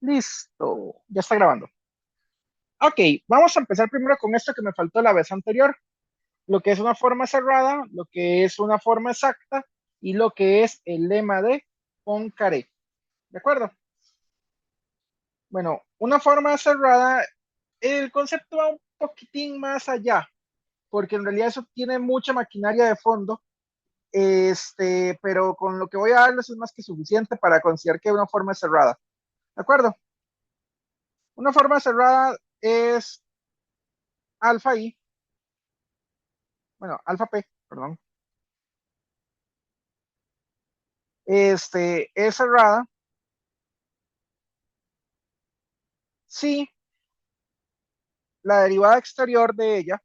Listo, ya está grabando. Ok, vamos a empezar primero con esto que me faltó la vez anterior, lo que es una forma cerrada, lo que es una forma exacta y lo que es el lema de Poincaré. ¿De acuerdo? Bueno, una forma cerrada, el concepto va un poquitín más allá, porque en realidad eso tiene mucha maquinaria de fondo, pero con lo que voy a darles es más que suficiente para considerar que una forma es cerrada. ¿De acuerdo? Una forma cerrada es alfa i, bueno, alfa p, perdón, es cerrada si la derivada exterior de ella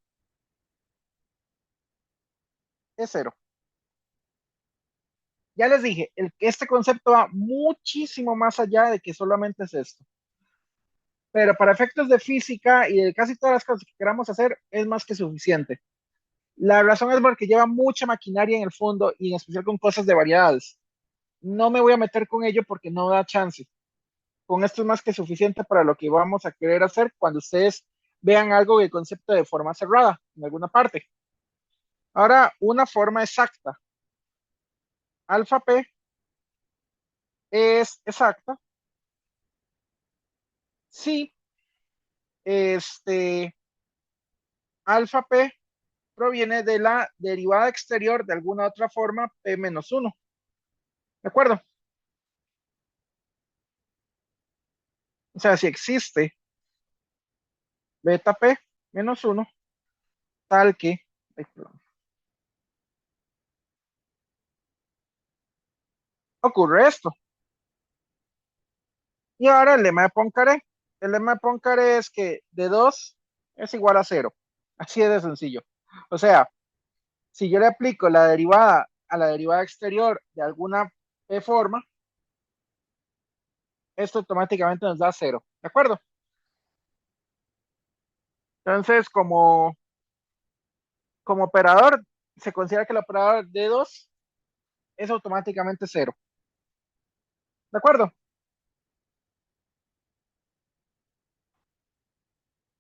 es cero. Ya les dije, este concepto va muchísimo más allá de que solamente es esto. Pero para efectos de física y de casi todas las cosas que queramos hacer, es más que suficiente. La razón es porque lleva mucha maquinaria en el fondo y en especial con cosas de variedades. No me voy a meter con ello porque no da chance. Con esto es más que suficiente para lo que vamos a querer hacer cuando ustedes vean algo del concepto de forma cerrada en alguna parte. Ahora, una forma exacta. Alfa P es exacta si este alfa P proviene de la derivada exterior de alguna otra forma P menos uno. ¿De acuerdo? O sea, si existe beta P menos uno, tal que, ay, perdón, ocurre esto. Y ahora el lema de Poincaré. El lema de Poincaré es que de 2 es igual a cero. Así es de sencillo. O sea, si yo le aplico la derivada a la derivada exterior de alguna P forma, esto automáticamente nos da cero. ¿De acuerdo? Entonces, como operador, se considera que el operador de 2 es automáticamente cero. ¿De acuerdo?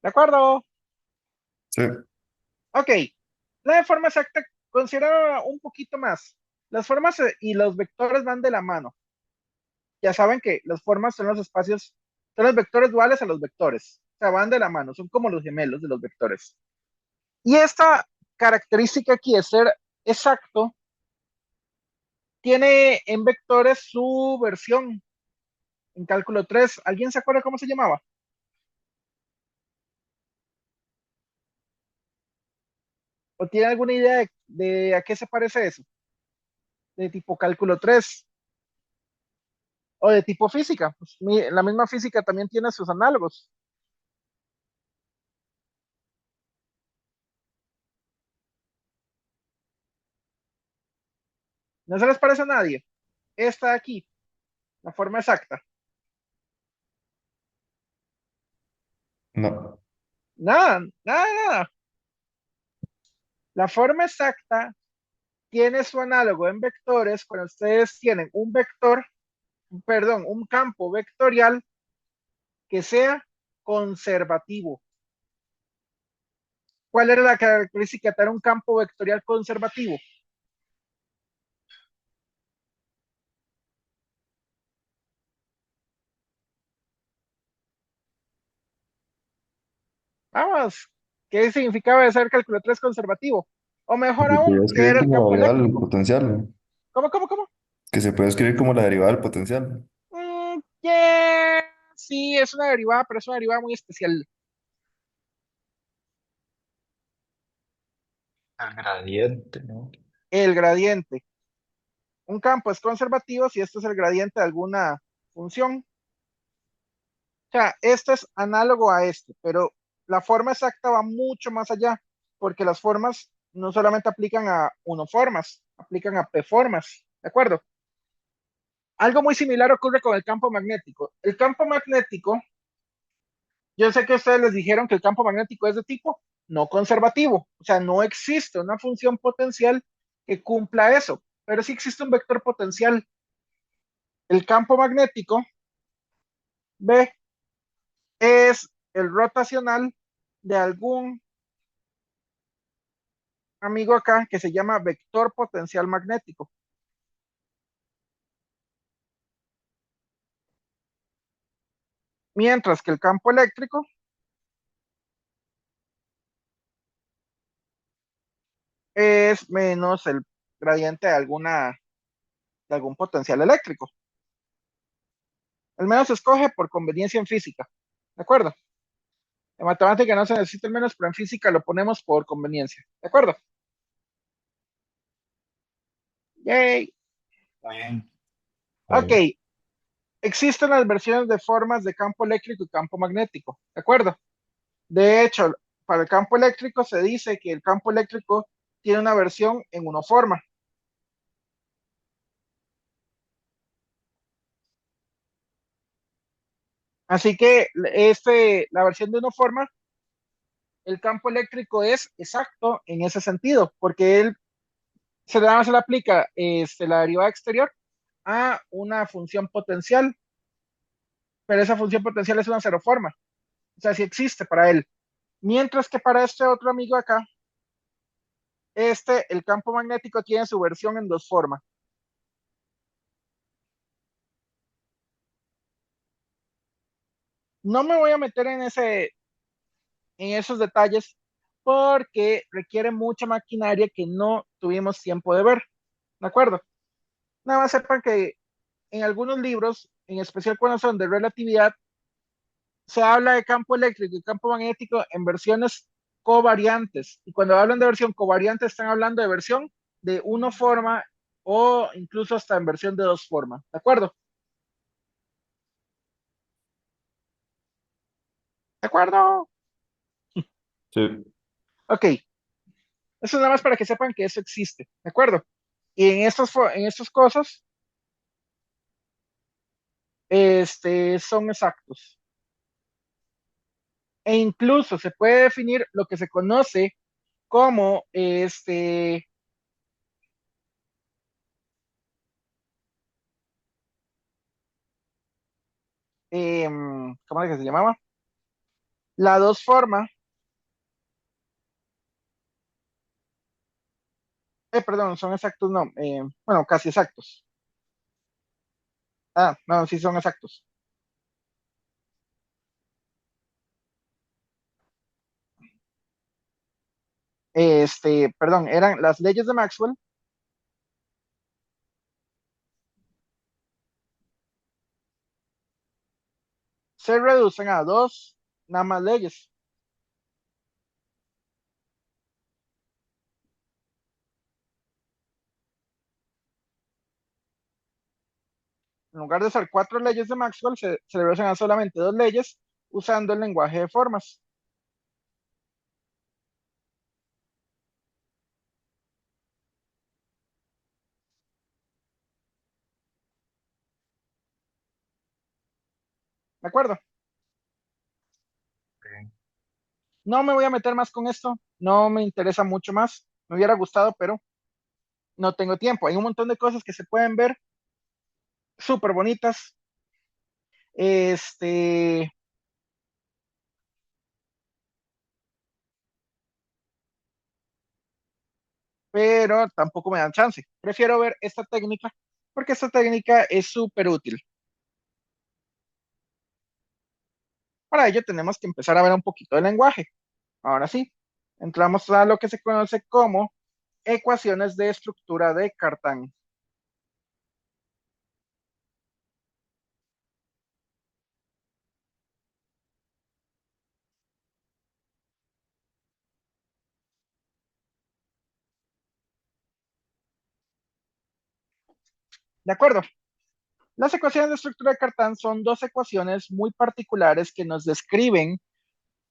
¿De acuerdo? Sí, Ok. La forma exacta, considera un poquito más. Las formas y los vectores van de la mano. Ya saben que las formas son los espacios, son los vectores duales a los vectores. O sea, van de la mano, son como los gemelos de los vectores. Y esta característica aquí de ser exacto tiene en vectores su versión en cálculo 3. ¿Alguien se acuerda cómo se llamaba? ¿O tiene alguna idea de a qué se parece eso? De tipo cálculo 3 o de tipo física. Pues, la misma física también tiene sus análogos. ¿No se les parece a nadie? Esta de aquí, la forma exacta. no. Nada, nada, nada. La forma exacta tiene su análogo en vectores cuando ustedes tienen un vector, perdón, un campo vectorial que sea conservativo. ¿Cuál era la característica de tener un campo vectorial conservativo? Vamos, ¿qué significaba ser cálculo 3 conservativo? O Que mejor se aún, puede ¿qué escribir era el como campo derivada del eléctrico? potencial. ¿Cómo, cómo, cómo? Que se puede escribir como la derivada del potencial. Yeah, sí, es una derivada, pero es una derivada muy especial. El gradiente, ¿no? El gradiente. Un campo es conservativo si esto es el gradiente de alguna función. O sea, esto es análogo a esto, pero la forma exacta va mucho más allá, porque las formas no solamente aplican a unoformas, aplican a p-formas, ¿de acuerdo? Algo muy similar ocurre con el campo magnético. El campo magnético, yo sé que ustedes les dijeron que el campo magnético es de tipo no conservativo, o sea, no existe una función potencial que cumpla eso, pero sí existe un vector potencial. El campo magnético B es el rotacional de algún amigo acá que se llama vector potencial magnético. Mientras que el campo eléctrico es menos el gradiente de algún potencial eléctrico. El menos se escoge por conveniencia en física. ¿De acuerdo? En matemática no se necesita el menos, pero en física lo ponemos por conveniencia. ¿De acuerdo? Yay. Está bien. Está Ok. bien. Existen las versiones de formas de campo eléctrico y campo magnético. ¿De acuerdo? De hecho, para el campo eléctrico se dice que el campo eléctrico tiene una versión en unoforma. Así que la versión de unoforma, el campo eléctrico es exacto en ese sentido, porque él se le aplica la derivada exterior a una función potencial, pero esa función potencial es una ceroforma, o sea, sí existe para él. Mientras que para este otro amigo acá, el campo magnético tiene su versión en dos formas. No me voy a meter en esos detalles porque requiere mucha maquinaria que no tuvimos tiempo de ver. ¿De acuerdo? Nada más sepan que en algunos libros, en especial cuando son de relatividad, se habla de campo eléctrico y campo magnético en versiones covariantes. Y cuando hablan de versión covariante, están hablando de versión de una forma o incluso hasta en versión de dos formas. ¿De acuerdo? ¿De acuerdo? Sí. Ok. Eso es nada más para que sepan que eso existe. ¿De acuerdo? Y en estas cosas, son exactos. E incluso se puede definir lo que se conoce como ¿cómo es que se llamaba? La dos forma, perdón, son exactos, no, bueno, casi exactos. Ah, no, sí son exactos. Perdón, eran las leyes de Maxwell, se reducen a dos, nada más leyes. En lugar de ser cuatro leyes de Maxwell, se reducen a solamente dos leyes usando el lenguaje de formas. ¿De acuerdo? Ok. No me voy a meter más con esto, no me interesa mucho más. Me hubiera gustado, pero no tengo tiempo. Hay un montón de cosas que se pueden ver súper bonitas. Este, pero tampoco me dan chance. Prefiero ver esta técnica porque esta técnica es súper útil. Para ello tenemos que empezar a ver un poquito de lenguaje. Ahora sí, entramos a lo que se conoce como ecuaciones de estructura de Cartan. ¿De acuerdo? Las ecuaciones de estructura de Cartan son dos ecuaciones muy particulares que nos describen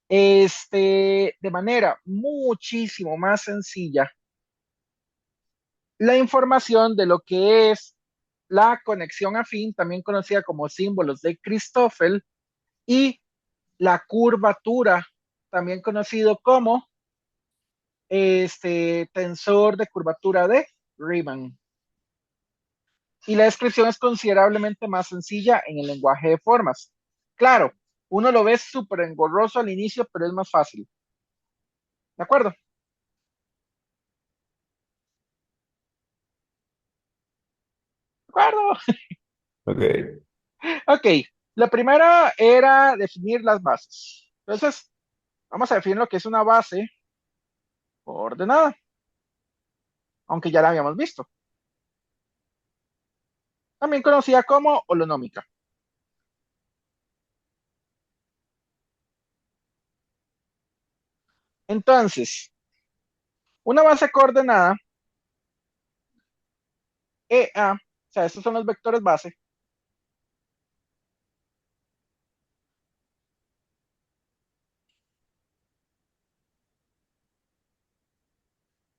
de manera muchísimo más sencilla la información de lo que es la conexión afín, también conocida como símbolos de Christoffel, y la curvatura, también conocido como tensor de curvatura de Riemann. Y la descripción es considerablemente más sencilla en el lenguaje de formas. Claro, uno lo ve súper engorroso al inicio, pero es más fácil. ¿De acuerdo? ¿De acuerdo? Ok. Ok, la primera era definir las bases. Entonces, vamos a definir lo que es una base ordenada, aunque ya la habíamos visto. También conocida como holonómica. Entonces, una base coordenada, EA, o sea, estos son los vectores base,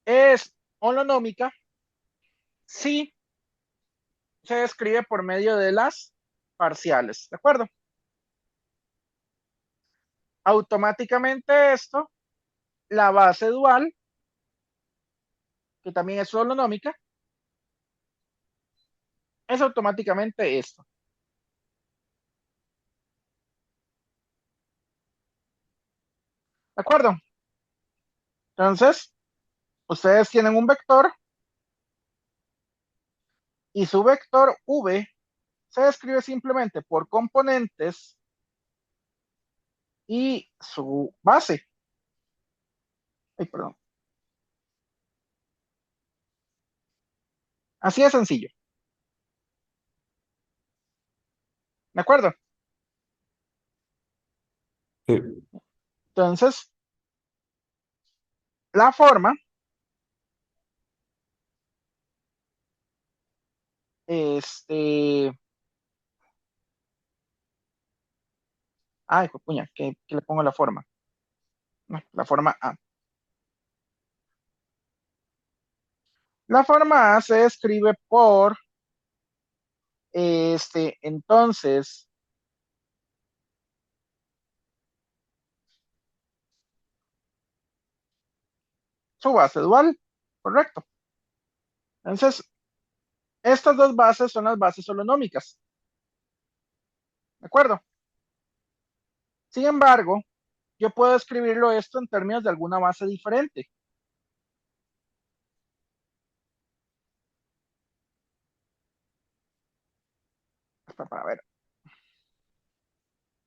es holonómica si se describe por medio de las parciales, ¿de acuerdo? Automáticamente esto, la base dual, que también es holonómica, es automáticamente esto, ¿de acuerdo? Entonces, ustedes tienen un vector y su vector V se describe simplemente por componentes y su base. Ay, perdón. Así de sencillo, ¿de acuerdo? Sí. Entonces, la forma, este, ay, puña, ¿qué le pongo la forma? No, la forma A. La forma A se describe por, entonces, su base dual, correcto. Entonces, estas dos bases son las bases holonómicas, ¿de acuerdo? Sin embargo, yo puedo escribirlo esto en términos de alguna base diferente. Para ver.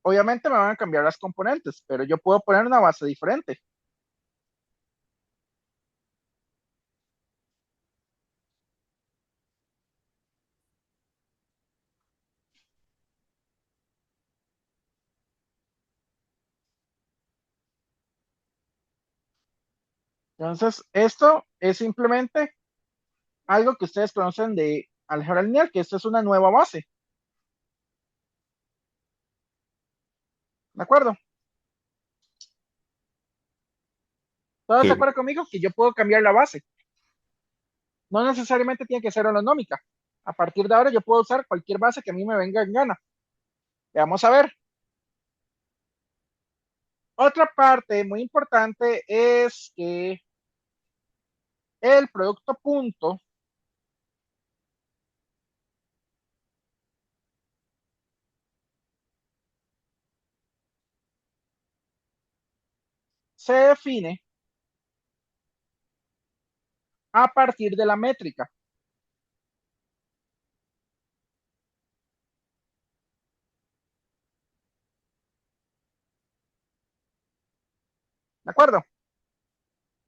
Obviamente me van a cambiar las componentes, pero yo puedo poner una base diferente. Entonces, esto es simplemente algo que ustedes conocen de álgebra lineal, que esto es una nueva base. ¿De acuerdo? ¿Todos de Sí. acuerdo conmigo? Que yo puedo cambiar la base. No necesariamente tiene que ser holonómica. A partir de ahora yo puedo usar cualquier base que a mí me venga en gana. Vamos a ver. Otra parte muy importante es que el producto punto se define a partir de la métrica. ¿De acuerdo?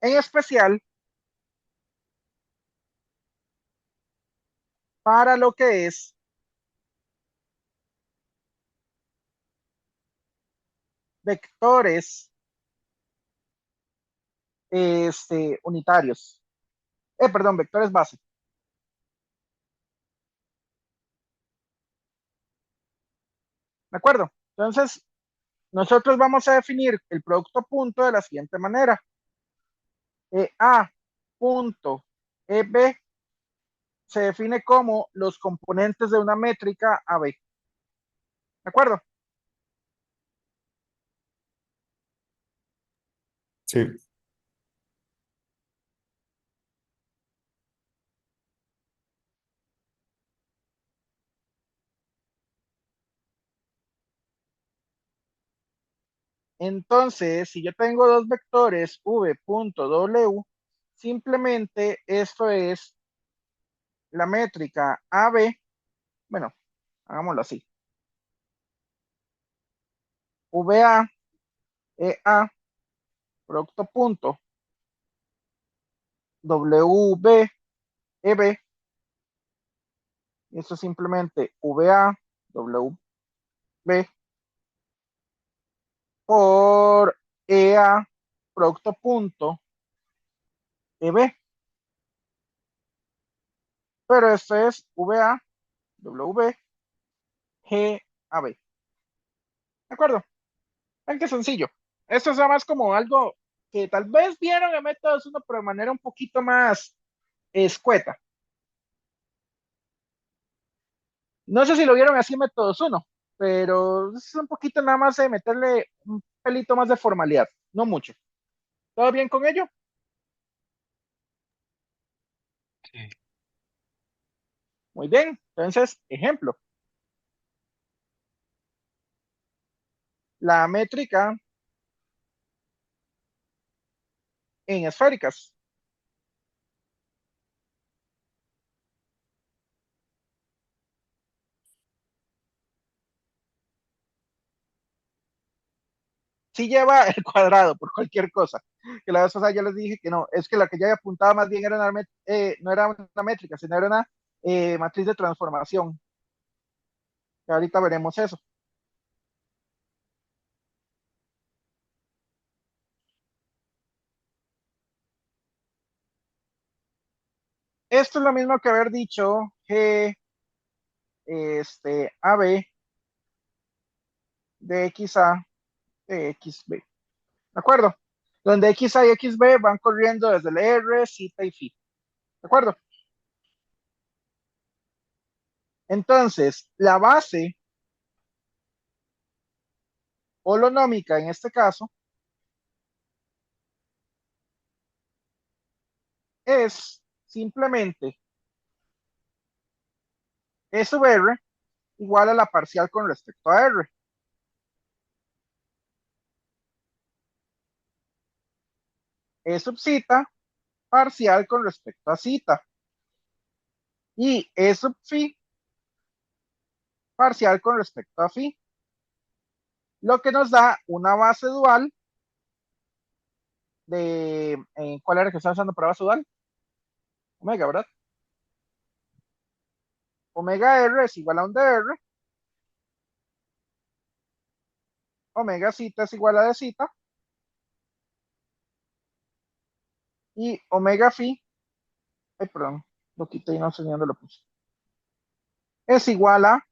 En especial para lo que es vectores unitarios. Perdón, vectores base. ¿De acuerdo? Entonces, nosotros vamos a definir el producto punto de la siguiente manera. A punto EB se define como los componentes de una métrica AB. ¿De acuerdo? Sí. Entonces, si yo tengo dos vectores v.w, simplemente esto es la métrica AB, bueno, hagámoslo así, VA, EA, producto punto, WB, EB, y esto es simplemente VA, WB, por EA, producto punto, EB, pero esto es VA, WB, GAB. ¿De acuerdo? Ven qué sencillo. Esto es nada más como algo que tal vez vieron en métodos uno, pero de manera un poquito más escueta. No sé si lo vieron así en métodos uno, pero es un poquito nada más de meterle un pelito más de formalidad, no mucho. ¿Todo bien con ello? Sí. Muy bien. Entonces, ejemplo, la métrica en esféricas. Sí lleva el cuadrado por cualquier cosa. Que la vez pasada ya les dije que no, es que la que ya apuntaba más bien era no era una métrica, sino era una matriz de transformación. Que ahorita veremos eso. Esto es lo mismo que haber dicho G, AB de XA de XB. ¿De acuerdo? Donde XA y XB van corriendo desde el R, Z y Phi. ¿De acuerdo? Entonces, la base holonómica en este caso es simplemente E sub R igual a la parcial con respecto a R. E sub zeta parcial con respecto a zeta. Y E sub phi parcial con respecto a phi. Lo que nos da una base dual de, ¿cuál era que estaba usando para base dual? Omega, ¿verdad? Omega R es igual a un DR, omega zeta es igual a de zeta, y omega phi, ay, perdón, lo quité y no sé ni dónde lo puse, es igual a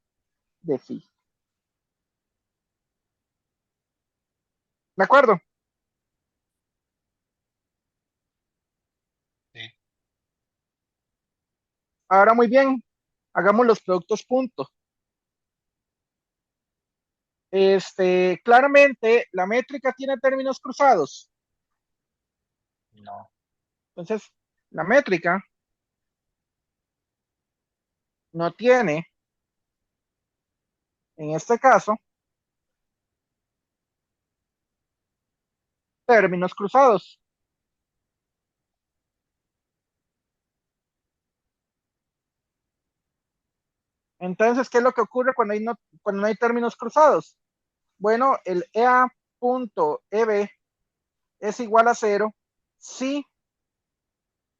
de phi. ¿De acuerdo? Sí. Ahora muy bien, hagamos los productos puntos. Claramente, la métrica tiene términos cruzados. No. Entonces, la métrica no tiene, en este caso, términos cruzados. Entonces, ¿qué es lo que ocurre cuando no hay términos cruzados? Bueno, el EA.EB es igual a cero si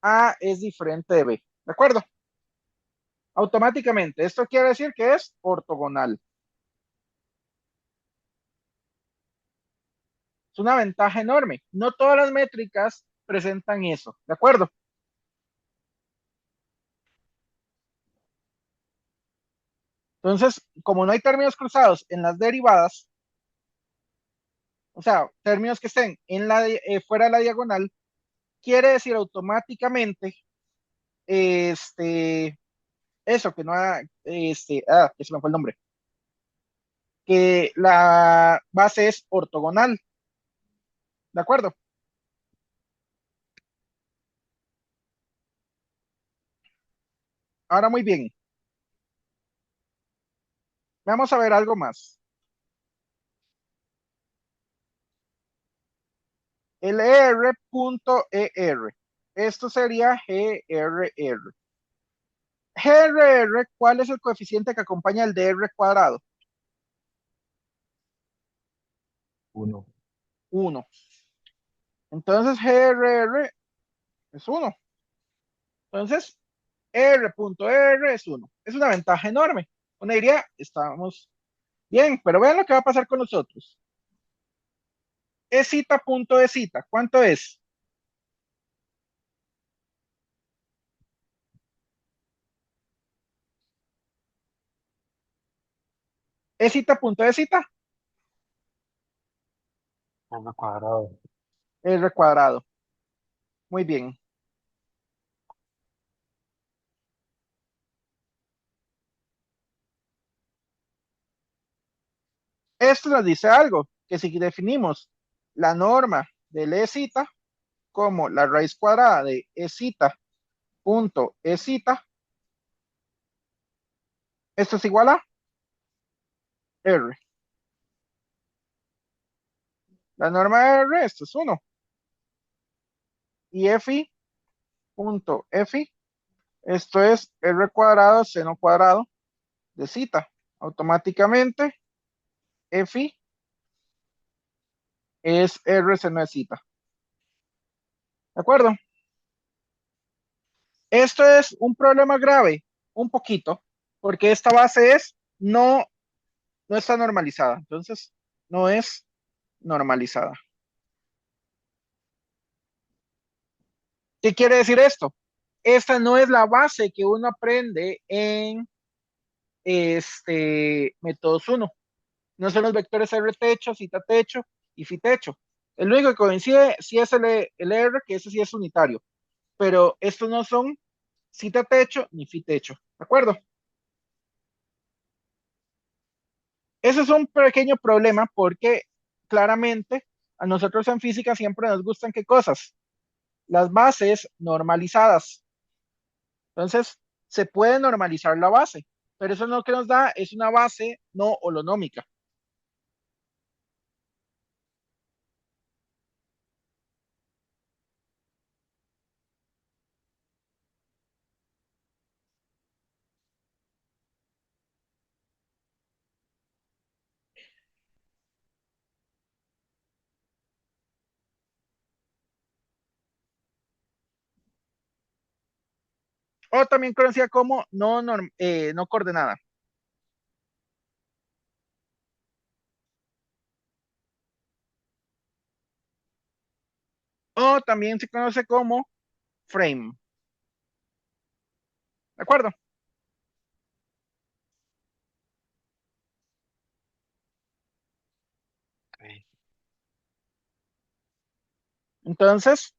A es diferente de B. ¿De acuerdo? Automáticamente. Esto quiere decir que es ortogonal. Es una ventaja enorme. No todas las métricas presentan eso. ¿De acuerdo? Entonces, como no hay términos cruzados en las derivadas, o sea, términos que estén fuera de la diagonal, quiere decir automáticamente eso, que no que se me fue el nombre, que la base es ortogonal. ¿De acuerdo? Ahora muy bien. Vamos a ver algo más. el R.ER. Esto sería GRR. GRR, ¿cuál es el coeficiente que acompaña el de R cuadrado? 1. 1. Entonces GRR es 1. Entonces R.R es 1. Es una ventaja enorme. Uno diría, estamos bien, pero vean lo que va a pasar con nosotros. E cita, ¿cuánto es? E cita, R cuadrado. R cuadrado. Muy bien. Esto nos dice algo, que si definimos la norma del E cita como la raíz cuadrada de E cita punto E cita, esto es igual a R. La norma de R, esto es 1. Y Fi punto Fi, esto es R cuadrado seno cuadrado de cita. Automáticamente, Fi es R seno de cita. ¿De acuerdo? Esto es un problema grave, un poquito, porque esta base no está normalizada. Entonces, no es normalizada. ¿Qué quiere decir esto? Esta no es la base que uno aprende en métodos 1. No son los vectores R techo, cita techo y phi techo. El único que coincide sí es el R, que ese sí es unitario. Pero estos no son cita techo ni phi techo. ¿De acuerdo? Ese es un pequeño problema porque claramente a nosotros en física siempre nos gustan qué cosas, las bases normalizadas. Entonces, se puede normalizar la base, pero eso lo que nos da es una base no holonómica. O también conocida como no coordenada. O también se conoce como frame. ¿De acuerdo? Ok. Entonces,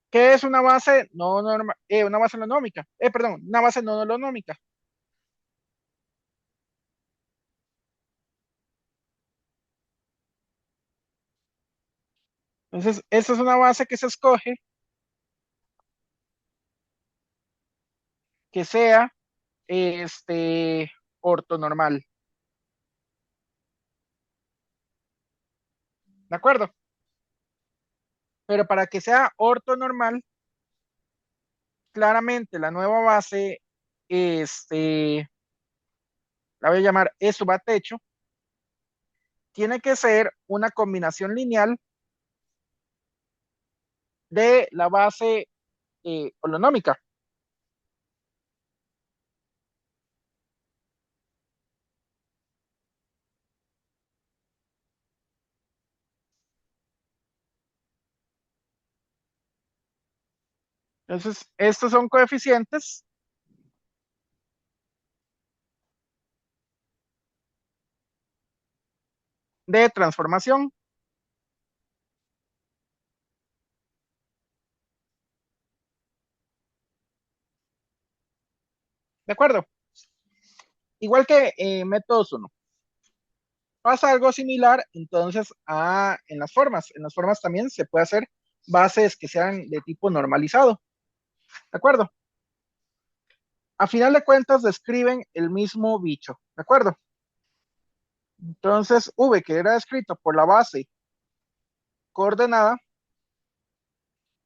¿qué es una base no norma, una base holonómica? Perdón, una base no holonómica. Entonces, esta es una base que se escoge que sea ortonormal. ¿De acuerdo? Pero para que sea ortonormal, claramente la nueva base, la voy a llamar E sub a techo, tiene que ser una combinación lineal de la base holonómica. Entonces, estos son coeficientes de transformación. ¿De acuerdo? Igual que métodos 1. Pasa algo similar entonces en las formas. En las formas también se puede hacer bases que sean de tipo normalizado. ¿De acuerdo? A final de cuentas describen el mismo bicho. ¿De acuerdo? Entonces, V, que era descrito por la base coordenada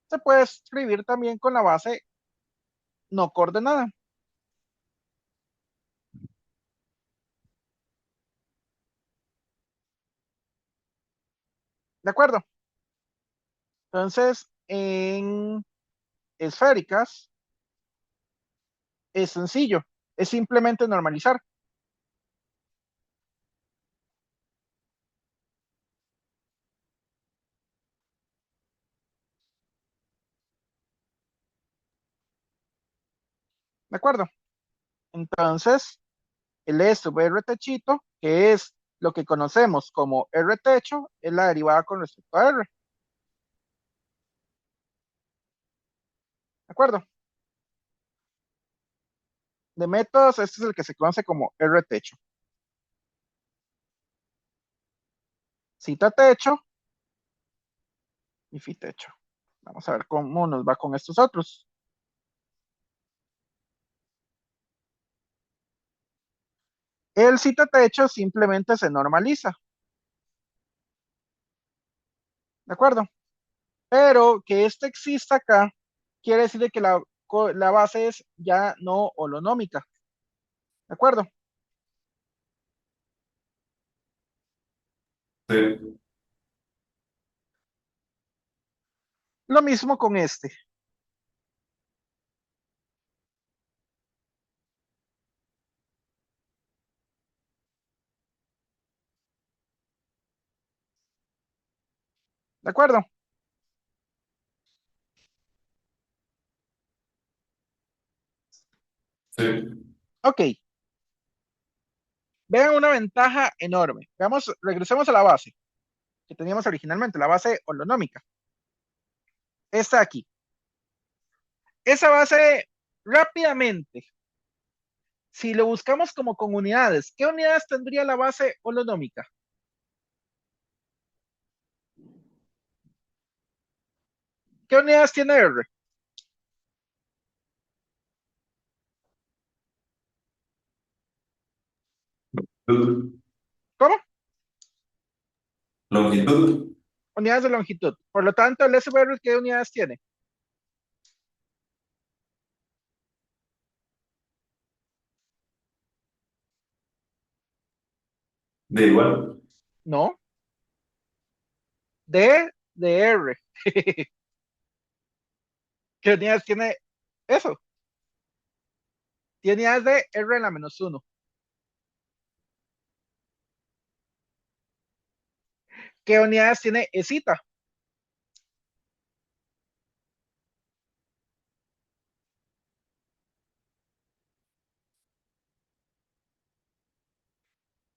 se puede escribir también con la base no coordenada. ¿De acuerdo? Entonces, en esféricas es sencillo, es simplemente normalizar. ¿De acuerdo? Entonces, el E sub R techito, que es lo que conocemos como R techo, es la derivada con respecto a R. ¿De acuerdo? De métodos, este es el que se conoce como R techo. Cita techo y phi techo. Vamos a ver cómo nos va con estos otros. El cita techo simplemente se normaliza. ¿De acuerdo? Pero que este exista acá quiere decir de que la base es ya no holonómica. ¿De acuerdo? Sí. Lo mismo con este. ¿De acuerdo? Sí. Ok. Vean una ventaja enorme. Veamos, regresemos a la base que teníamos originalmente, la base holonómica. Esta de aquí. Esa base rápidamente, si lo buscamos como con unidades, ¿qué unidades tendría la base holonómica? ¿Qué unidades tiene R? ¿Cómo? Longitud Unidades de longitud. Por lo tanto, el SVR, ¿qué unidades tiene? de igual. No. D de R. ¿Qué unidades tiene eso? Tiene unidades de R en la -1. ¿Qué unidades tiene Esita?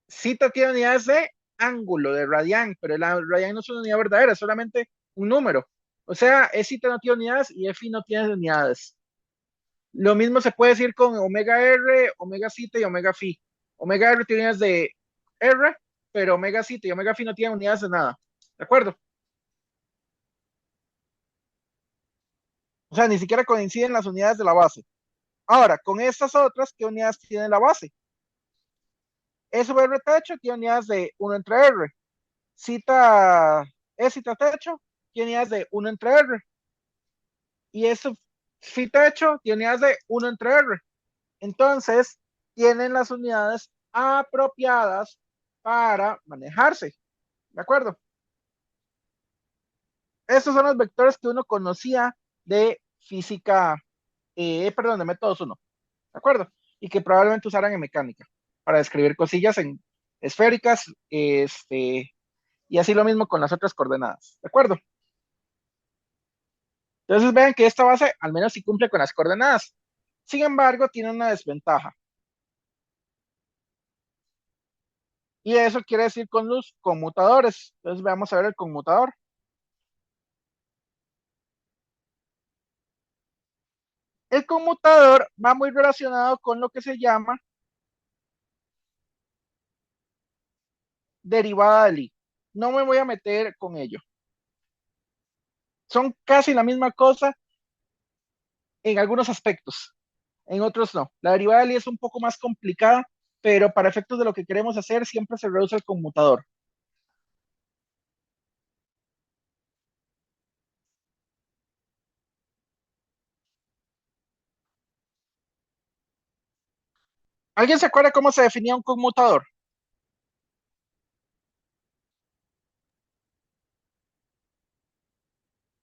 Cita tiene unidades de ángulo, de radián, pero la radián no es una unidad verdadera, es solamente un número. O sea, Esita no tiene unidades y Fi no tiene unidades. Lo mismo se puede decir con omega R, omega cita y omega phi. Omega R tiene unidades de R, pero omega cita y omega phi no tienen unidades de nada. ¿De acuerdo? O sea, ni siquiera coinciden las unidades de la base. Ahora, con estas otras, ¿qué unidades tiene la base? S sobre R techo tiene unidades de 1 entre R. Cita, cita techo tiene unidades de 1 entre R. Y eso phi techo tiene unidades de 1 entre R. Entonces, tienen las unidades apropiadas para manejarse. ¿De acuerdo? Estos son los vectores que uno conocía de física, perdón, de métodos 1. ¿De acuerdo? Y que probablemente usaran en mecánica para describir cosillas en esféricas, y así lo mismo con las otras coordenadas. ¿De acuerdo? Entonces vean que esta base al menos sí cumple con las coordenadas. Sin embargo, tiene una desventaja. Y eso quiere decir con los conmutadores. Entonces vamos a ver el conmutador. El conmutador va muy relacionado con lo que se llama derivada de Lie. No me voy a meter con ello. Son casi la misma cosa en algunos aspectos, en otros no. La derivada de Lie es un poco más complicada, pero para efectos de lo que queremos hacer siempre se reduce el conmutador. ¿Alguien se acuerda cómo se definía un conmutador?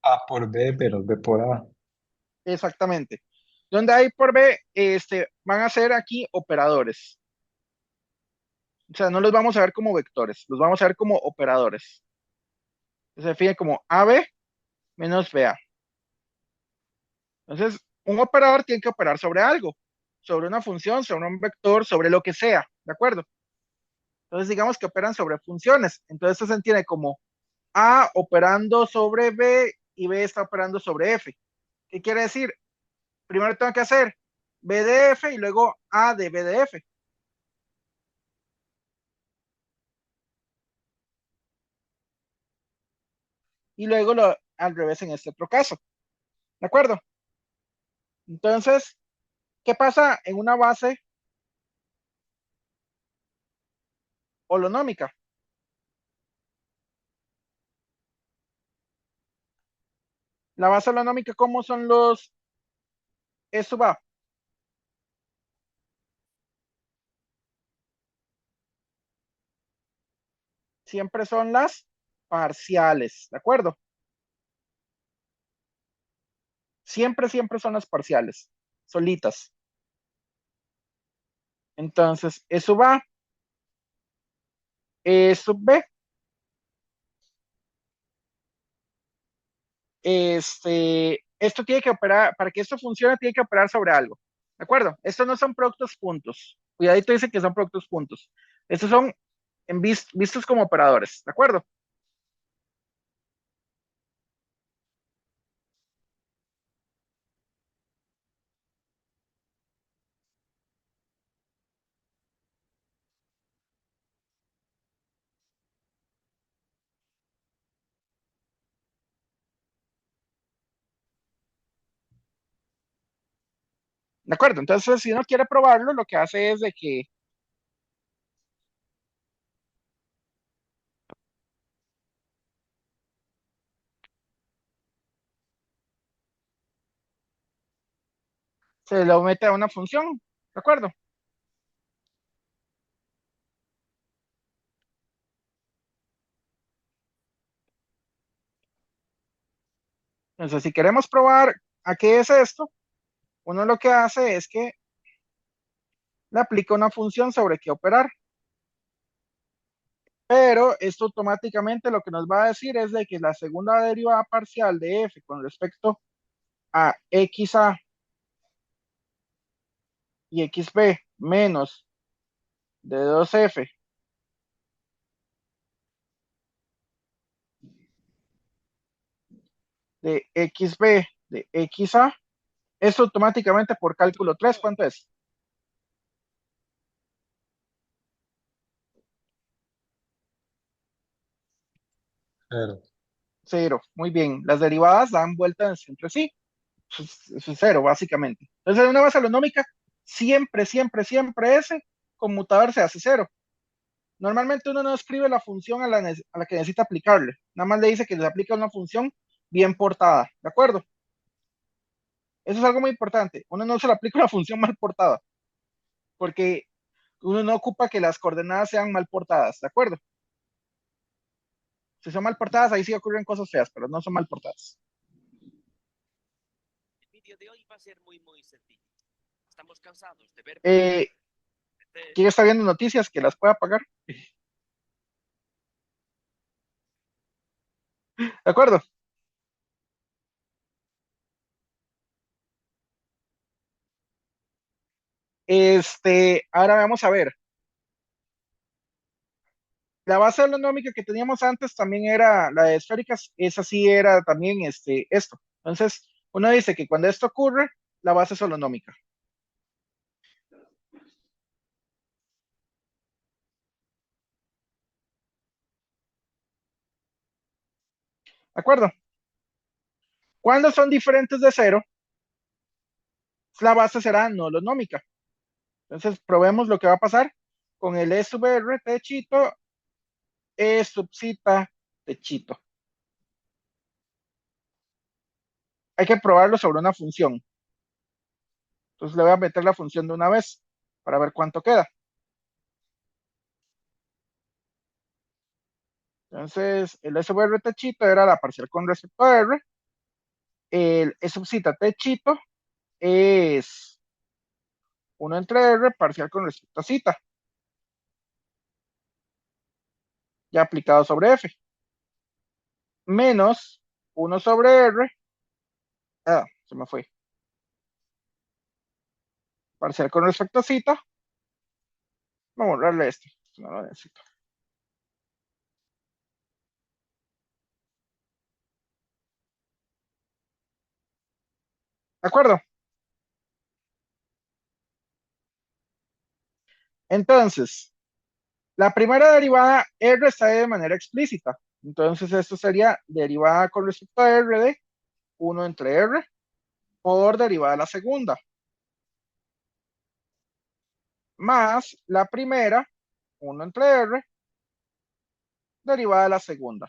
A por B menos B por A. Exactamente. Donde hay por B, van a ser aquí operadores. O sea, no los vamos a ver como vectores, los vamos a ver como operadores. Se define como AB menos BA. Entonces, un operador tiene que operar sobre algo, sobre una función, sobre un vector, sobre lo que sea, ¿de acuerdo? Entonces, digamos que operan sobre funciones. Entonces, esto se entiende como A operando sobre B y B está operando sobre F. ¿Qué quiere decir? Primero tengo que hacer B de F y luego A de B de F. Y luego al revés en este otro caso. ¿De acuerdo? Entonces, ¿qué pasa en una base holonómica? La base holonómica, ¿cómo son los E sub A? Siempre son las parciales, ¿de acuerdo? Siempre, siempre son las parciales, solitas. Entonces, E sub A, E sub B, esto tiene que operar, para que esto funcione, tiene que operar sobre algo. ¿De acuerdo? Estos no son productos puntos. Cuidadito dice que son productos puntos. Estos son vistos como operadores. ¿De acuerdo? ¿De acuerdo? Entonces, si uno quiere probarlo, lo que hace es de que se lo mete a una función. ¿De acuerdo? Entonces, si queremos probar a qué es esto, uno lo que hace es que le aplica una función sobre qué operar. Pero esto automáticamente lo que nos va a decir es de que la segunda derivada parcial de f con respecto a xa y xb menos de 2f de xb de xa, es automáticamente por cálculo 3, ¿cuánto es? Cero. Cero. Muy bien. Las derivadas dan vueltas entre sí. Eso es cero, básicamente. Entonces, en una base holonómica, siempre, siempre, siempre ese conmutador se hace cero. Normalmente uno no escribe la función a la que necesita aplicarle. Nada más le dice que le aplica una función bien portada. ¿De acuerdo? Eso es algo muy importante. Uno no se le aplica una función mal portada, porque uno no ocupa que las coordenadas sean mal portadas. ¿De acuerdo? Si son mal portadas, ahí sí ocurren cosas feas, pero no son mal portadas. El vídeo de hoy va a ser muy sencillo. Estamos cansados de ver Eh, ¿Quién está viendo noticias que las pueda pagar? ¿De acuerdo? Ahora vamos a ver. La base holonómica que teníamos antes también era la de esféricas, esa sí era también esto. Entonces, uno dice que cuando esto ocurre, la base es holonómica. ¿De acuerdo? Cuando son diferentes de cero, la base será no holonómica. Entonces, probemos lo que va a pasar con el E sub R techito, E sub zeta techito. Hay que probarlo sobre una función. Entonces, le voy a meter la función de una vez. para ver cuánto queda. Entonces, el S sobre R techito era la parcial con respecto a R. El S sub zeta techito es 1 entre R parcial con respecto a zeta, ya aplicado sobre F, menos 1 sobre R, se me fue, parcial con respecto a zeta, vamos a borrarle este, no lo necesito. ¿De acuerdo? Entonces, la primera derivada R está de manera explícita. Entonces, esto sería derivada con respecto a R de 1 entre R por derivada de la segunda, más la primera, 1 entre R, derivada de la segunda.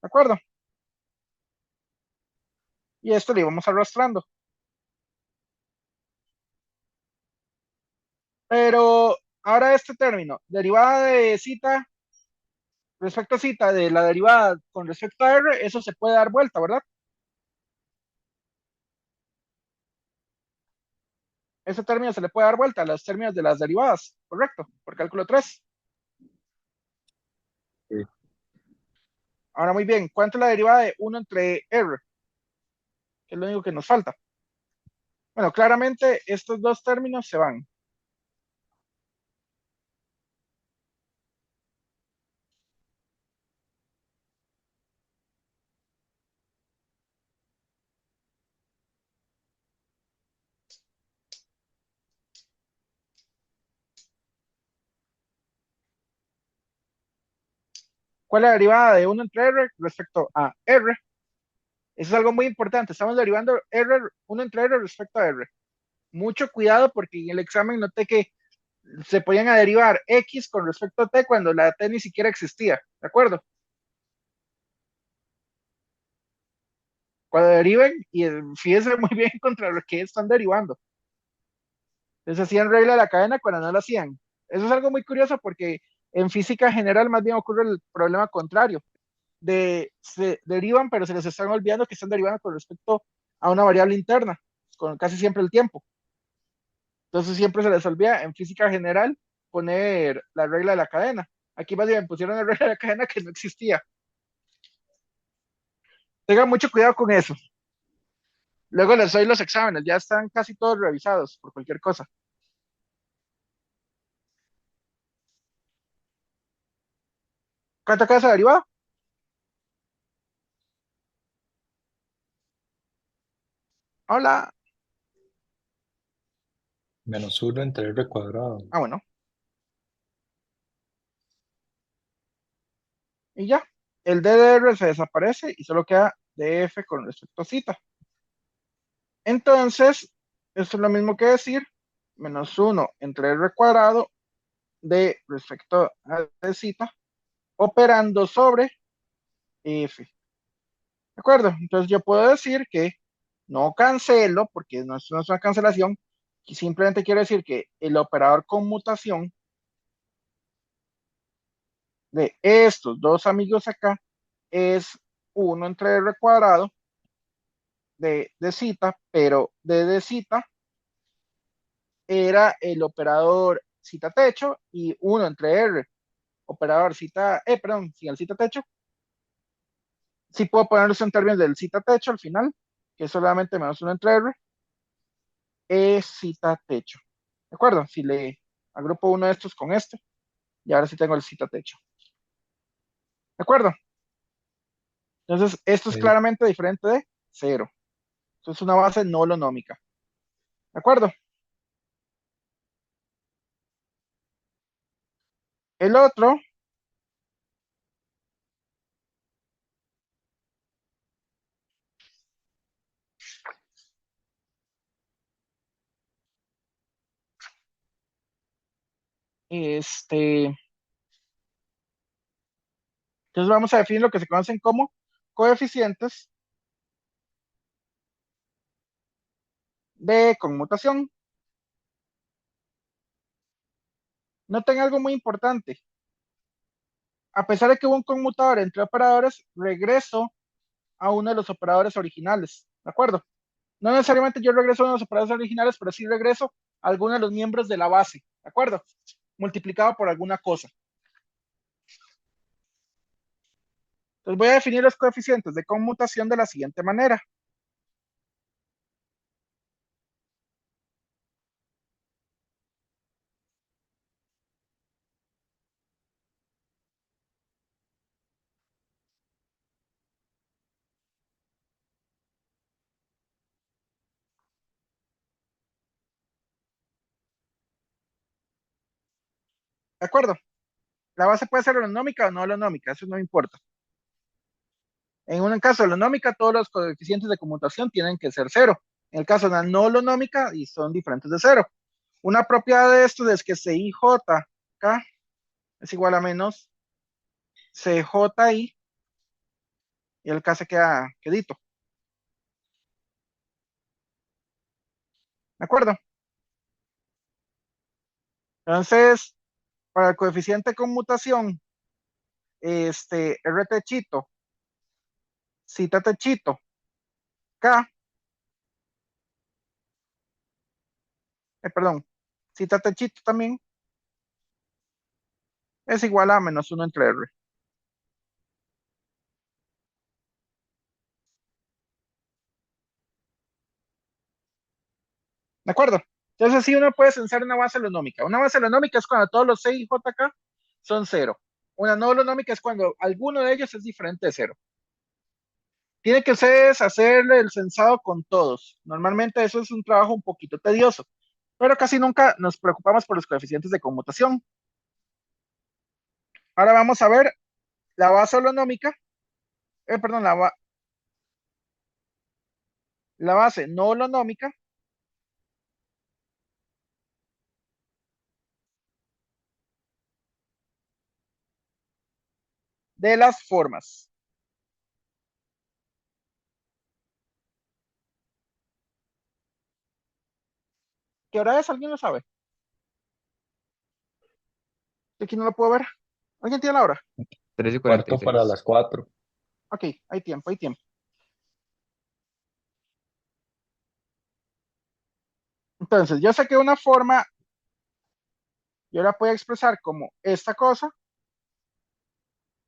¿De acuerdo? Y esto lo íbamos arrastrando. Pero ahora este término, derivada de zeta respecto a zeta de la derivada con respecto a R, eso se puede dar vuelta, ¿verdad? Ese término se le puede dar vuelta a los términos de las derivadas, ¿correcto? Por cálculo 3. Sí. Ahora muy bien, ¿cuánto es la derivada de 1 entre R? Que es lo único que nos falta. Bueno, claramente estos dos términos se van. ¿Cuál es la derivada de 1 entre R respecto a R? Eso es algo muy importante. Estamos derivando R, 1 entre R respecto a R. Mucho cuidado porque en el examen noté que se podían a derivar X con respecto a T cuando la T ni siquiera existía. ¿De acuerdo? Cuando deriven, y fíjense muy bien contra lo que están derivando. Entonces hacían regla de la cadena cuando no lo hacían. Eso es algo muy curioso porque en física general más bien ocurre el problema contrario. Se derivan, pero se les están olvidando que están derivando con respecto a una variable interna, con casi siempre el tiempo. Entonces siempre se les olvida en física general poner la regla de la cadena. Aquí más bien pusieron la regla de la cadena que no existía. Tengan mucho cuidado con eso. Luego les doy los exámenes, ya están casi todos revisados por cualquier cosa. ¿Cuánto queda esa derivada? Hola. Menos 1 entre R cuadrado. Bueno. Y ya. El d de R se desaparece y solo queda df con respecto a zeta. Entonces, esto es lo mismo que decir menos 1 entre R cuadrado de respecto a zeta operando sobre f. ¿De acuerdo? Entonces yo puedo decir que no cancelo, porque no es una cancelación, y simplemente quiero decir que el operador conmutación de estos dos amigos acá es 1 entre R cuadrado de zeta, pero de zeta era el operador zeta techo y 1 entre R, operador zeta, perdón, sin el zeta techo. Sí puedo ponerlos en términos del zeta techo al final, que es solamente menos 1 entre R, es zeta techo. ¿De acuerdo? Si le agrupo uno de estos con este, y ahora sí tengo el zeta techo. ¿De acuerdo? Entonces, esto es Sí. claramente diferente de 0. Esto es una base no holonómica. ¿De acuerdo? El otro entonces vamos a definir lo que se conocen como coeficientes de conmutación. Noten algo muy importante. A pesar de que hubo un conmutador entre operadores, regreso a uno de los operadores originales, ¿de acuerdo? No necesariamente yo regreso a uno de los operadores originales, pero sí regreso a alguno de los miembros de la base, ¿de acuerdo? Multiplicado por alguna cosa. Entonces voy a definir los coeficientes de conmutación de la siguiente manera. ¿De acuerdo? La base puede ser holonómica o no holonómica, eso no importa. En un caso holonómica, todos los coeficientes de conmutación tienen que ser cero. En el caso de una no holonómica, y son diferentes de cero. Una propiedad de esto es que CIJK es igual a menos CJI, y el K se queda quedito. ¿De acuerdo? Entonces, para el coeficiente de conmutación, RT chito, cita chito, K, perdón, cita chito también, es igual a menos 1 entre R. ¿De acuerdo? Entonces, así uno puede censar una base holonómica. Una base holonómica es cuando todos los C y JK son cero. Una no holonómica es cuando alguno de ellos es diferente de cero. Tiene que ustedes hacerle el censado con todos. Normalmente eso es un trabajo un poquito tedioso, pero casi nunca nos preocupamos por los coeficientes de conmutación. Ahora vamos a ver la base holonómica, perdón, la base no holonómica de las formas. ¿Qué hora es? ¿Alguien lo sabe? Yo aquí no lo puedo ver. ¿Alguien tiene la hora? 3 y Cuarto para 46. las 4. Ok, hay tiempo, hay tiempo. Entonces, yo sé que una forma, yo la puedo expresar como esta cosa.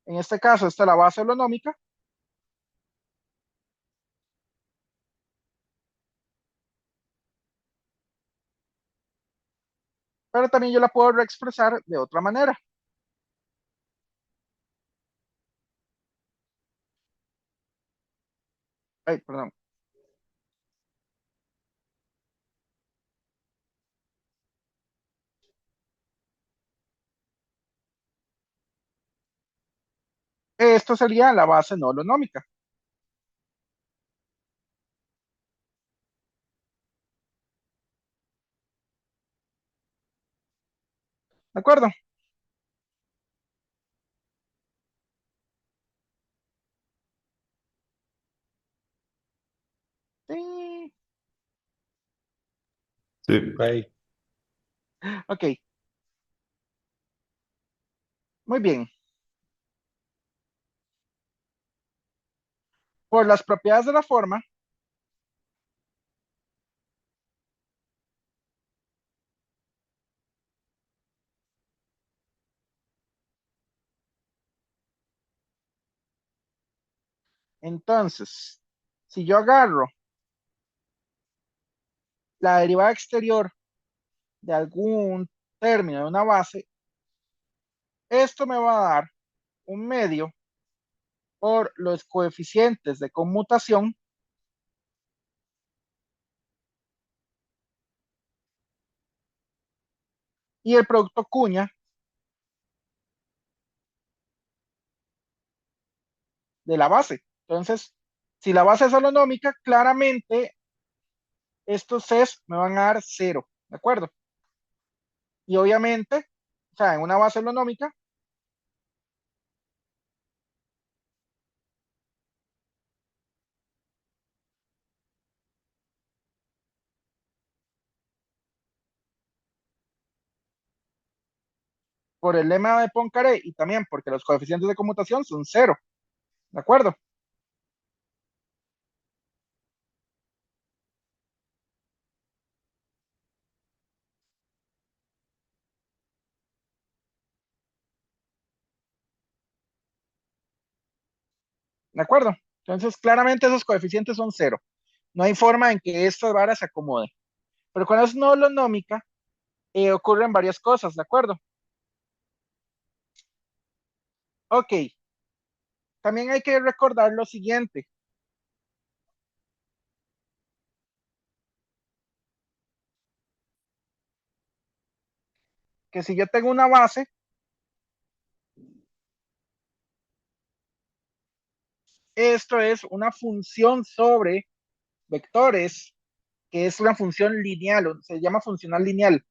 En este caso, esta es la base holonómica. Pero también yo la puedo reexpresar de otra manera. Ay, perdón. Esto sería la base no holonómica. ¿De acuerdo? Sí. Sí. Ok. Ok, muy bien. Por las propiedades de la forma, entonces, si yo agarro la derivada exterior de algún término de una base, esto me va a dar un medio por los coeficientes de conmutación y el producto cuña de la base. Entonces, si la base es holonómica, claramente estos Cs me van a dar cero, ¿de acuerdo? Y obviamente, o sea, en una base holonómica, por el lema de Poincaré y también porque los coeficientes de conmutación son cero. ¿De acuerdo? ¿De acuerdo? Entonces, claramente esos coeficientes son cero. No hay forma en que estas varas se acomoden. Pero cuando es no holonómica, ocurren varias cosas, ¿de acuerdo? Ok. También hay que recordar lo siguiente. Que si yo tengo una base, esto es una función sobre vectores, que es una función lineal, o se llama funcional lineal.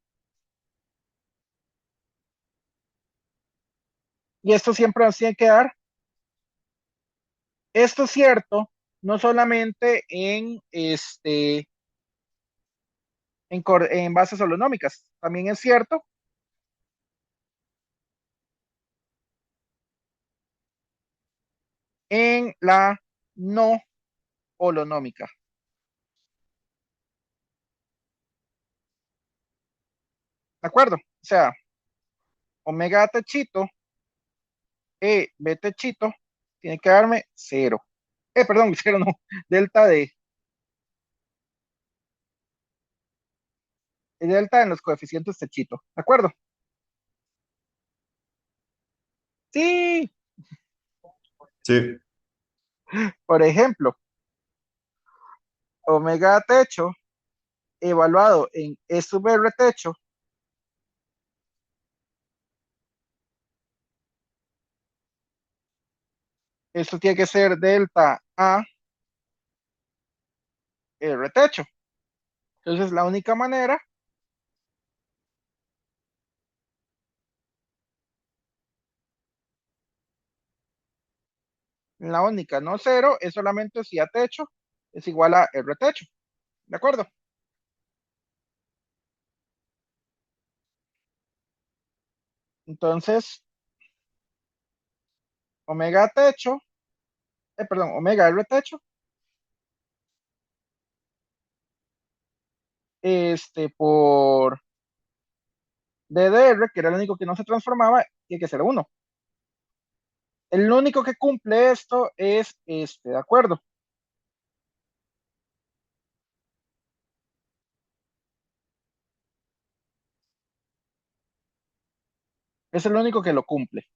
Y esto siempre nos tiene que dar. Esto es cierto, no solamente en bases holonómicas, también es cierto en la no holonómica. ¿De acuerdo? O sea, omega techito, b techito, tiene que darme cero. Perdón, cero no, delta de. Delta en los coeficientes techito. ¿De acuerdo? Sí, Sí. por ejemplo, omega techo evaluado en E sub R techo, esto tiene que ser delta A R techo. Entonces, la única manera, la única no cero, es solamente si A techo es igual a R techo. ¿De acuerdo? Entonces, omega techo, perdón, omega R techo, por DDR, que era el único que no se transformaba, tiene que ser 1. El único que cumple esto es ¿de acuerdo? Es el único que lo cumple.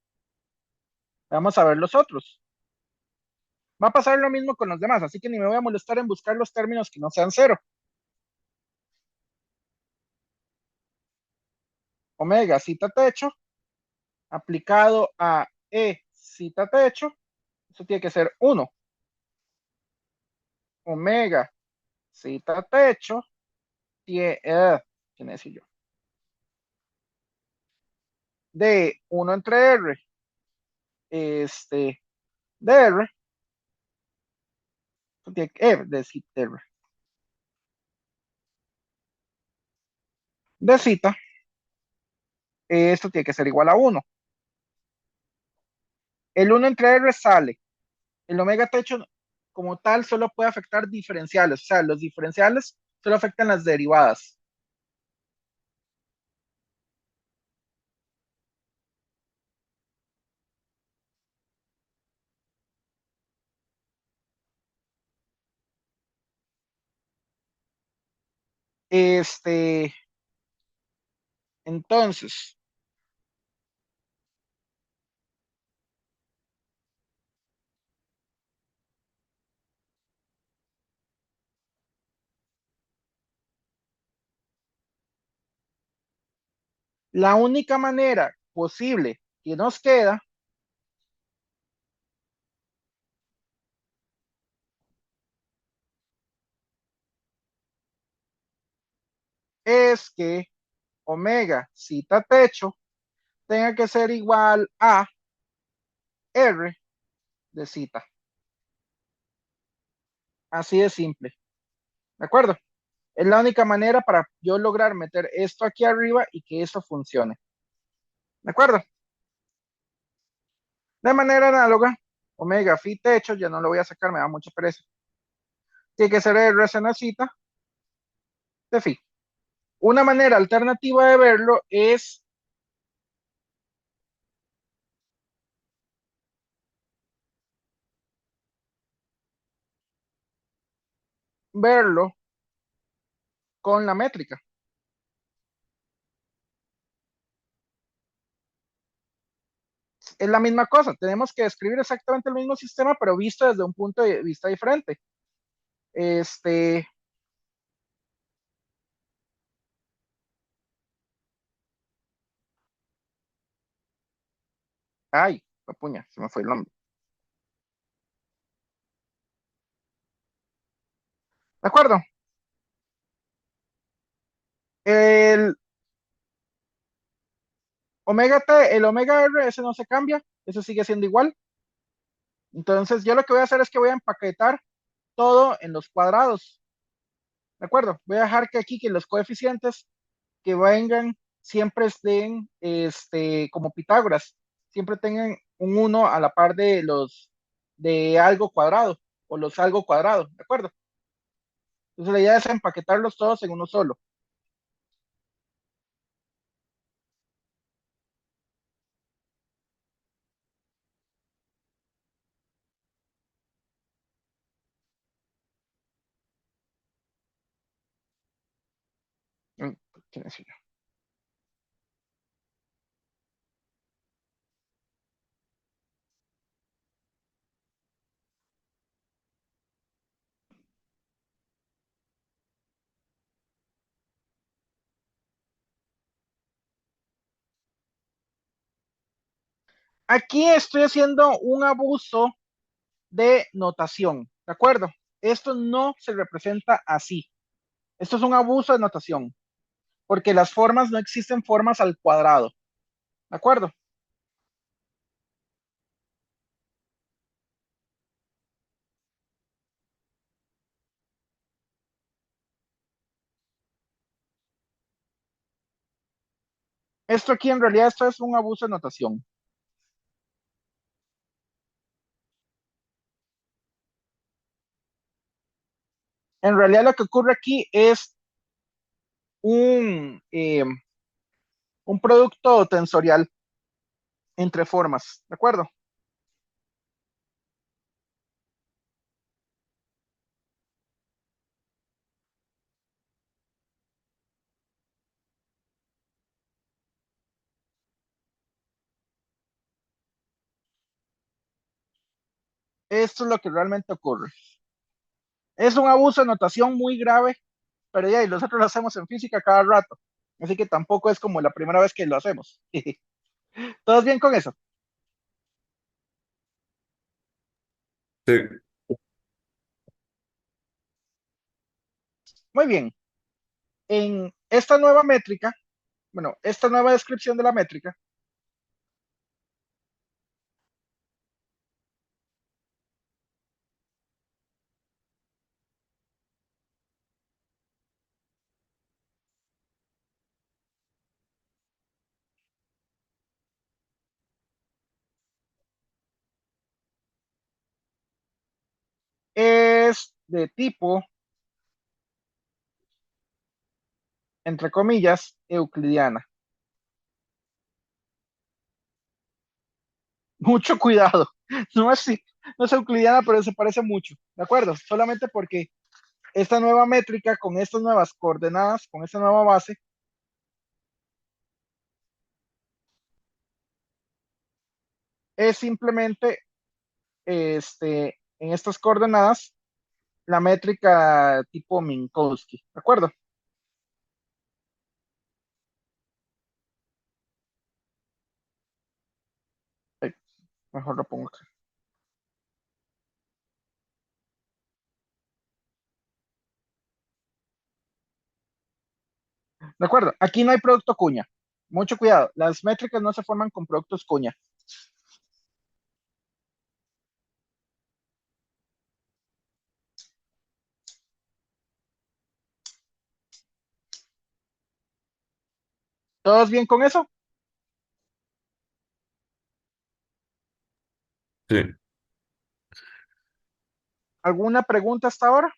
Vamos a ver los otros. Va a pasar lo mismo con los demás, así que ni me voy a molestar en buscar los términos que no sean cero. Omega zeta techo aplicado a E zeta techo, eso tiene que ser 1. Omega zeta techo tiene, ¿qué necesito yo? De 1 entre R, de R, tiene, de zeta R, de zeta, esto tiene que ser igual a 1. El 1 entre R sale. El omega techo como tal solo puede afectar diferenciales, o sea, los diferenciales solo afectan las derivadas. Entonces, la única manera posible que nos queda es que omega zeta techo tenga que ser igual a R de zeta. Así de simple. ¿De acuerdo? Es la única manera para yo lograr meter esto aquí arriba y que eso funcione. ¿De acuerdo? De manera análoga, omega phi techo, ya no lo voy a sacar, me da mucha pereza. Tiene que ser el resenacita de phi. Una manera alternativa de verlo es verlo con la métrica. Es la misma cosa, tenemos que describir exactamente el mismo sistema, pero visto desde un punto de vista diferente. Este, ay, puña, se me fue el nombre. ¿De acuerdo? El omega T, el omega R, ese no se cambia, ese sigue siendo igual. Entonces, yo lo que voy a hacer es que voy a empaquetar todo en los cuadrados. ¿De acuerdo? Voy a dejar que aquí que los coeficientes que vengan siempre estén como Pitágoras, siempre tengan un 1 a la par de los de algo cuadrado o los algo cuadrado, ¿de acuerdo? Entonces la idea es empaquetarlos todos en uno solo. ¿Qué decir? Aquí estoy haciendo un abuso de notación, ¿de acuerdo? Esto no se representa así. Esto es un abuso de notación, porque las formas no existen formas al cuadrado, ¿de acuerdo? Esto aquí en realidad esto es un abuso de notación. En realidad lo que ocurre aquí es un producto tensorial entre formas, ¿de acuerdo? Esto es lo que realmente ocurre. Es un abuso de notación muy grave, pero ya, y nosotros lo hacemos en física cada rato. Así que tampoco es como la primera vez que lo hacemos. ¿Todos bien con eso? Sí. Muy bien. En esta nueva métrica, bueno, esta nueva descripción de la métrica, es de tipo, entre comillas, euclidiana. Mucho cuidado. No es, no es euclidiana, pero se parece mucho. ¿De acuerdo? Solamente porque esta nueva métrica con estas nuevas coordenadas, con esta nueva base, es simplemente en estas coordenadas la métrica tipo Minkowski. ¿De acuerdo? Ay, mejor lo pongo acá. ¿De acuerdo? Aquí no hay producto cuña. Mucho cuidado. Las métricas no se forman con productos cuña. ¿Todos bien con eso? Sí. ¿Alguna pregunta hasta ahora?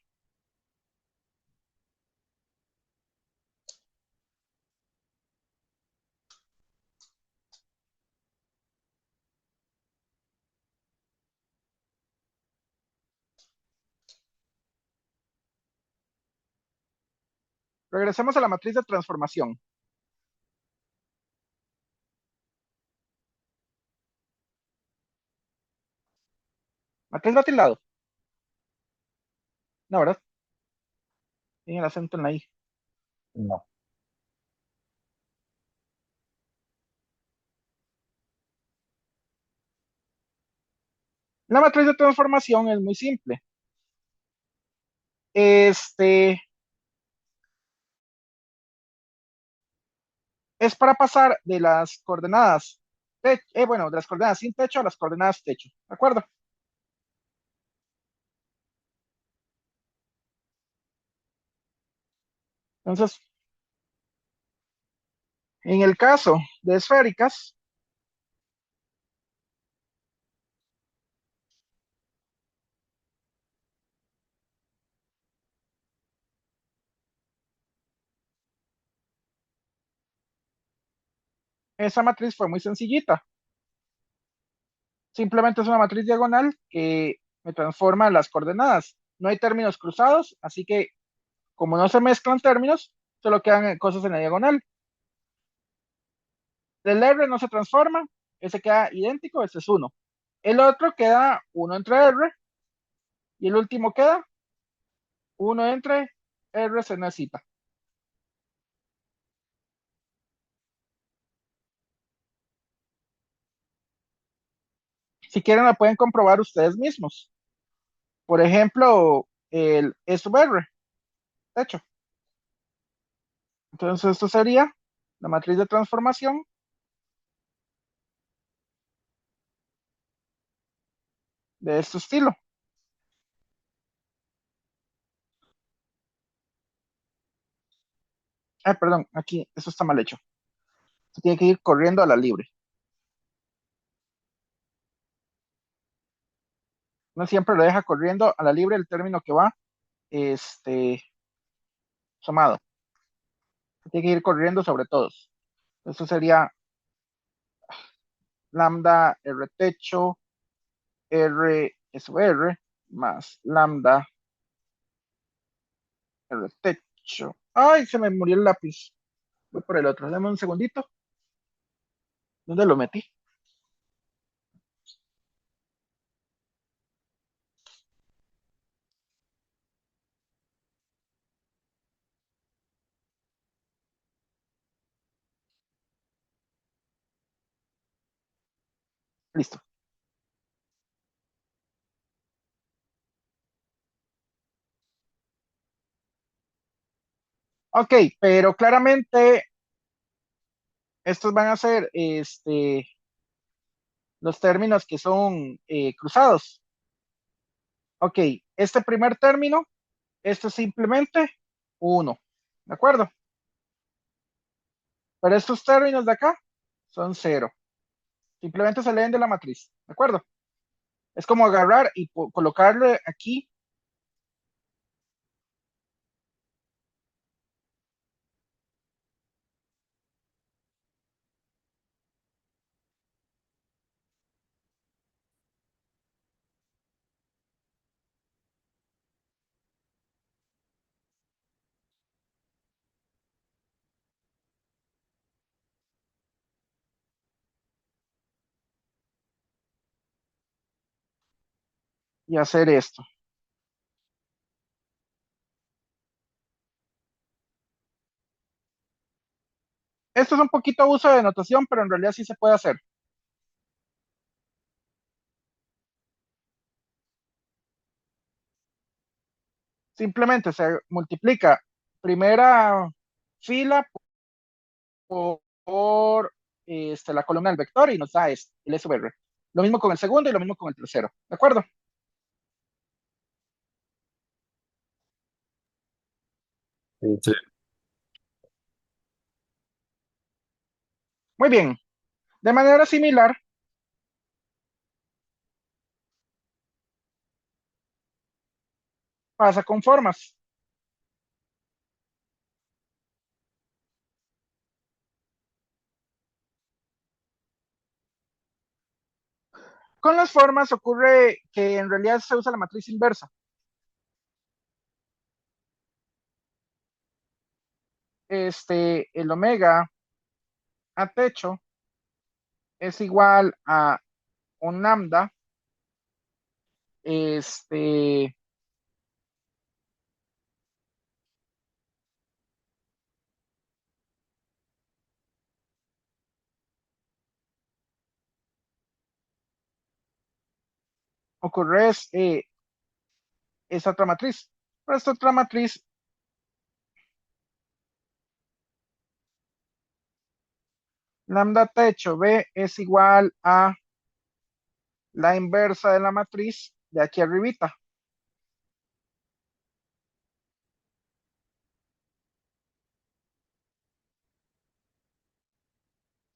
Regresemos a la matriz de transformación. Matriz de lado. No, ¿verdad? Tiene el acento en la I. No. La matriz de transformación es muy simple. Este es para pasar de las coordenadas, bueno, de las coordenadas sin techo a las coordenadas techo. ¿De acuerdo? Entonces, en el caso de esféricas, esa matriz fue muy sencillita. Simplemente es una matriz diagonal que me transforma las coordenadas. No hay términos cruzados, así que como no se mezclan términos, solo quedan cosas en la diagonal. El R no se transforma, ese queda idéntico, ese es 1. El otro queda 1 entre R y el último queda 1 entre R se necesita. Si quieren, la pueden comprobar ustedes mismos. Por ejemplo, el E sub R, de hecho. Entonces, esto sería la matriz de transformación de este estilo. Perdón, aquí, eso está mal hecho. Se tiene que ir corriendo a la libre. No siempre lo deja corriendo a la libre el término que va sumado. Se tiene que ir corriendo sobre todos. Eso sería lambda R techo R sub R más lambda R techo. Ay, se me murió el lápiz. Voy por el otro. Dame un segundito. ¿Dónde lo metí? Listo. Ok, pero claramente estos van a ser los términos que son cruzados. Ok, este primer término, esto es simplemente 1. ¿De acuerdo? Pero estos términos de acá son 0. Simplemente se leen de la matriz. ¿De acuerdo? Es como agarrar y colocarle aquí y hacer esto. Esto es un poquito uso de notación, pero en realidad sí se puede hacer. Simplemente se multiplica primera fila por la columna del vector y nos da el S sub R. Lo mismo con el segundo y lo mismo con el tercero. ¿De acuerdo? Sí. Muy bien. De manera similar, Pasa con formas. Con las formas ocurre que en realidad se usa la matriz inversa. El omega a techo es igual a un lambda, este, ocurre es otra matriz. Pero esta otra matriz, lambda techo B es igual a la inversa de la matriz de aquí arribita.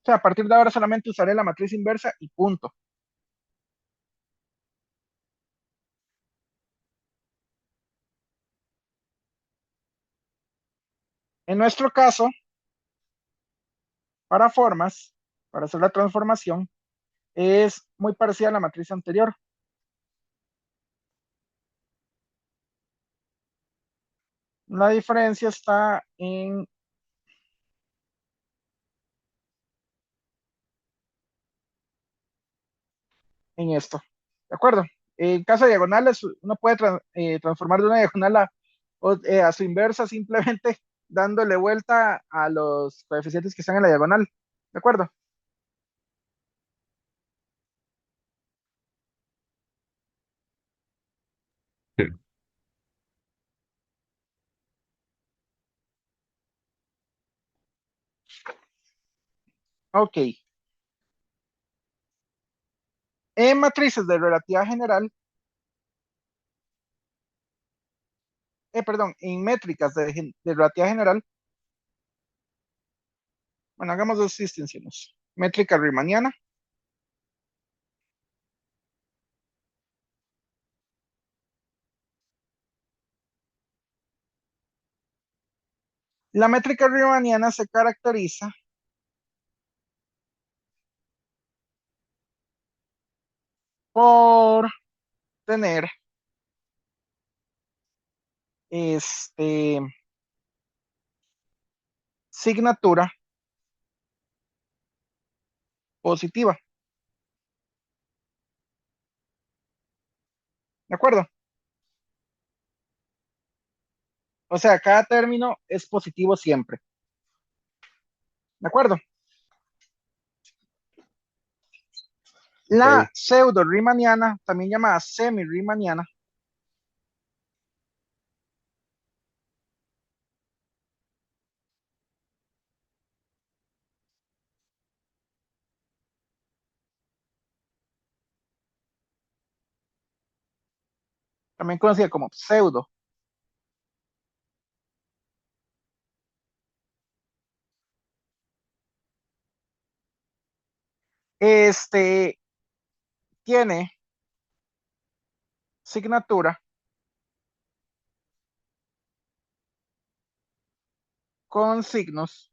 O sea, a partir de ahora solamente usaré la matriz inversa y punto. En nuestro caso, para formas, para hacer la transformación, es muy parecida a la matriz anterior. La diferencia está en esto. ¿De acuerdo? En caso de diagonales, uno puede transformar de una diagonal a su inversa simplemente dándole vuelta a los coeficientes que están en la diagonal. ¿De acuerdo? Sí. Ok. En matrices de relatividad general, perdón, en métricas de relatividad general, bueno, hagamos dos distinciones. Métrica riemanniana. La métrica riemanniana se caracteriza por tener este, signatura positiva. ¿De acuerdo? O sea, cada término es positivo siempre. ¿De acuerdo? La Ok. pseudo-riemanniana, también llamada semi-riemanniana, también conocida como pseudo, este, tiene signatura con signos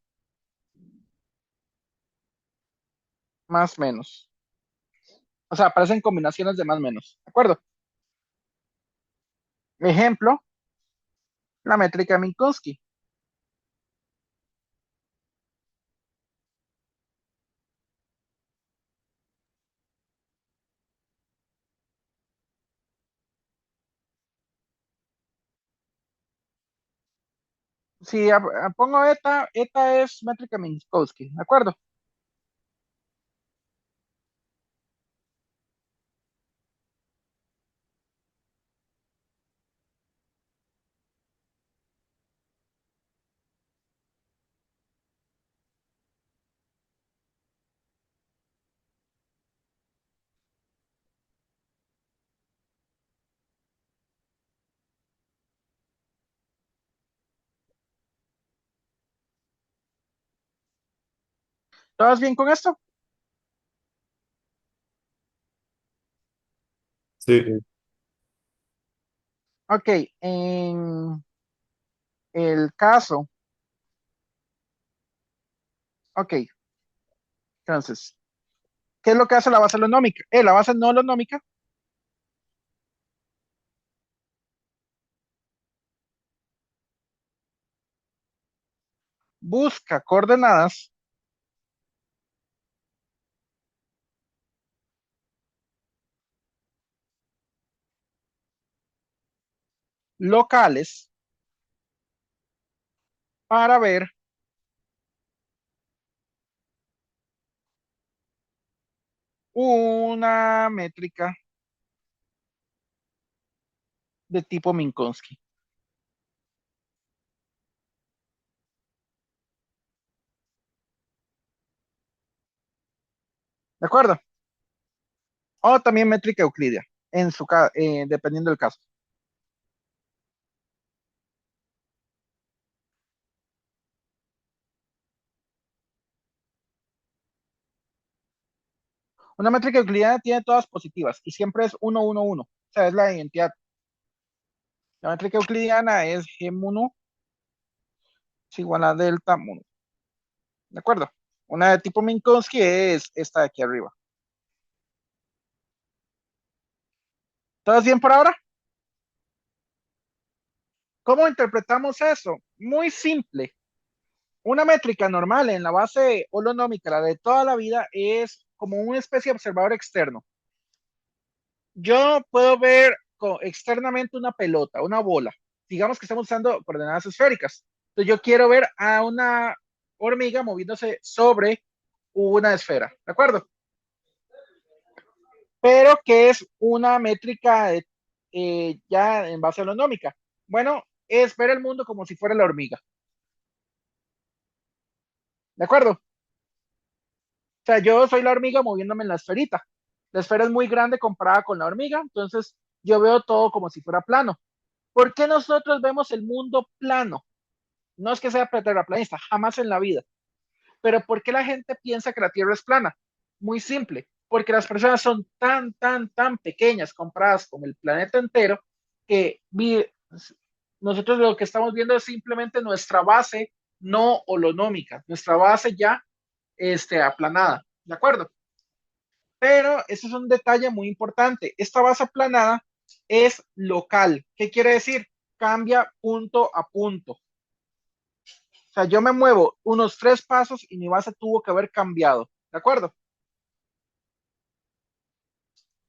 más menos. O sea, aparecen combinaciones de más menos. ¿De acuerdo? Ejemplo, la métrica Minkowski. Si pongo eta es métrica Minkowski. ¿De acuerdo? ¿Todas bien con esto? Sí. Ok, en el caso, ok, entonces, ¿qué es lo que hace la base holonómica? La base no holonómica busca coordenadas locales para ver una métrica de tipo Minkowski. ¿De acuerdo? O también métrica euclídea, dependiendo del caso. Una métrica euclidiana tiene todas positivas y siempre es 1, 1, 1. O sea, es la identidad. La métrica euclidiana es G1 es igual a delta mono. ¿De acuerdo? Una de tipo Minkowski es esta de aquí arriba. ¿Todo bien por ahora? ¿Cómo interpretamos eso? Muy simple. Una métrica normal en la base holonómica, la de toda la vida, es como una especie de observador externo. Yo puedo ver externamente una pelota, una bola. Digamos que estamos usando coordenadas esféricas. Entonces yo quiero ver a una hormiga moviéndose sobre una esfera, ¿de acuerdo? Pero ¿qué es una métrica ya en base holonómica? Bueno, es ver el mundo como si fuera la hormiga, ¿de acuerdo? O sea, yo soy la hormiga moviéndome en la esferita. La esfera es muy grande comparada con la hormiga, entonces yo veo todo como si fuera plano. ¿Por qué nosotros vemos el mundo plano? No es que sea terraplanista, jamás en la vida. Pero ¿por qué la gente piensa que la Tierra es plana? Muy simple, porque las personas son tan, tan, tan pequeñas comparadas con el planeta entero que nosotros lo que estamos viendo es simplemente nuestra base no holonómica, nuestra base ya aplanada, ¿de acuerdo? Pero ese es un detalle muy importante. Esta base aplanada es local. ¿Qué quiere decir? Cambia punto a punto. O sea, yo me muevo unos 3 pasos y mi base tuvo que haber cambiado. ¿De acuerdo?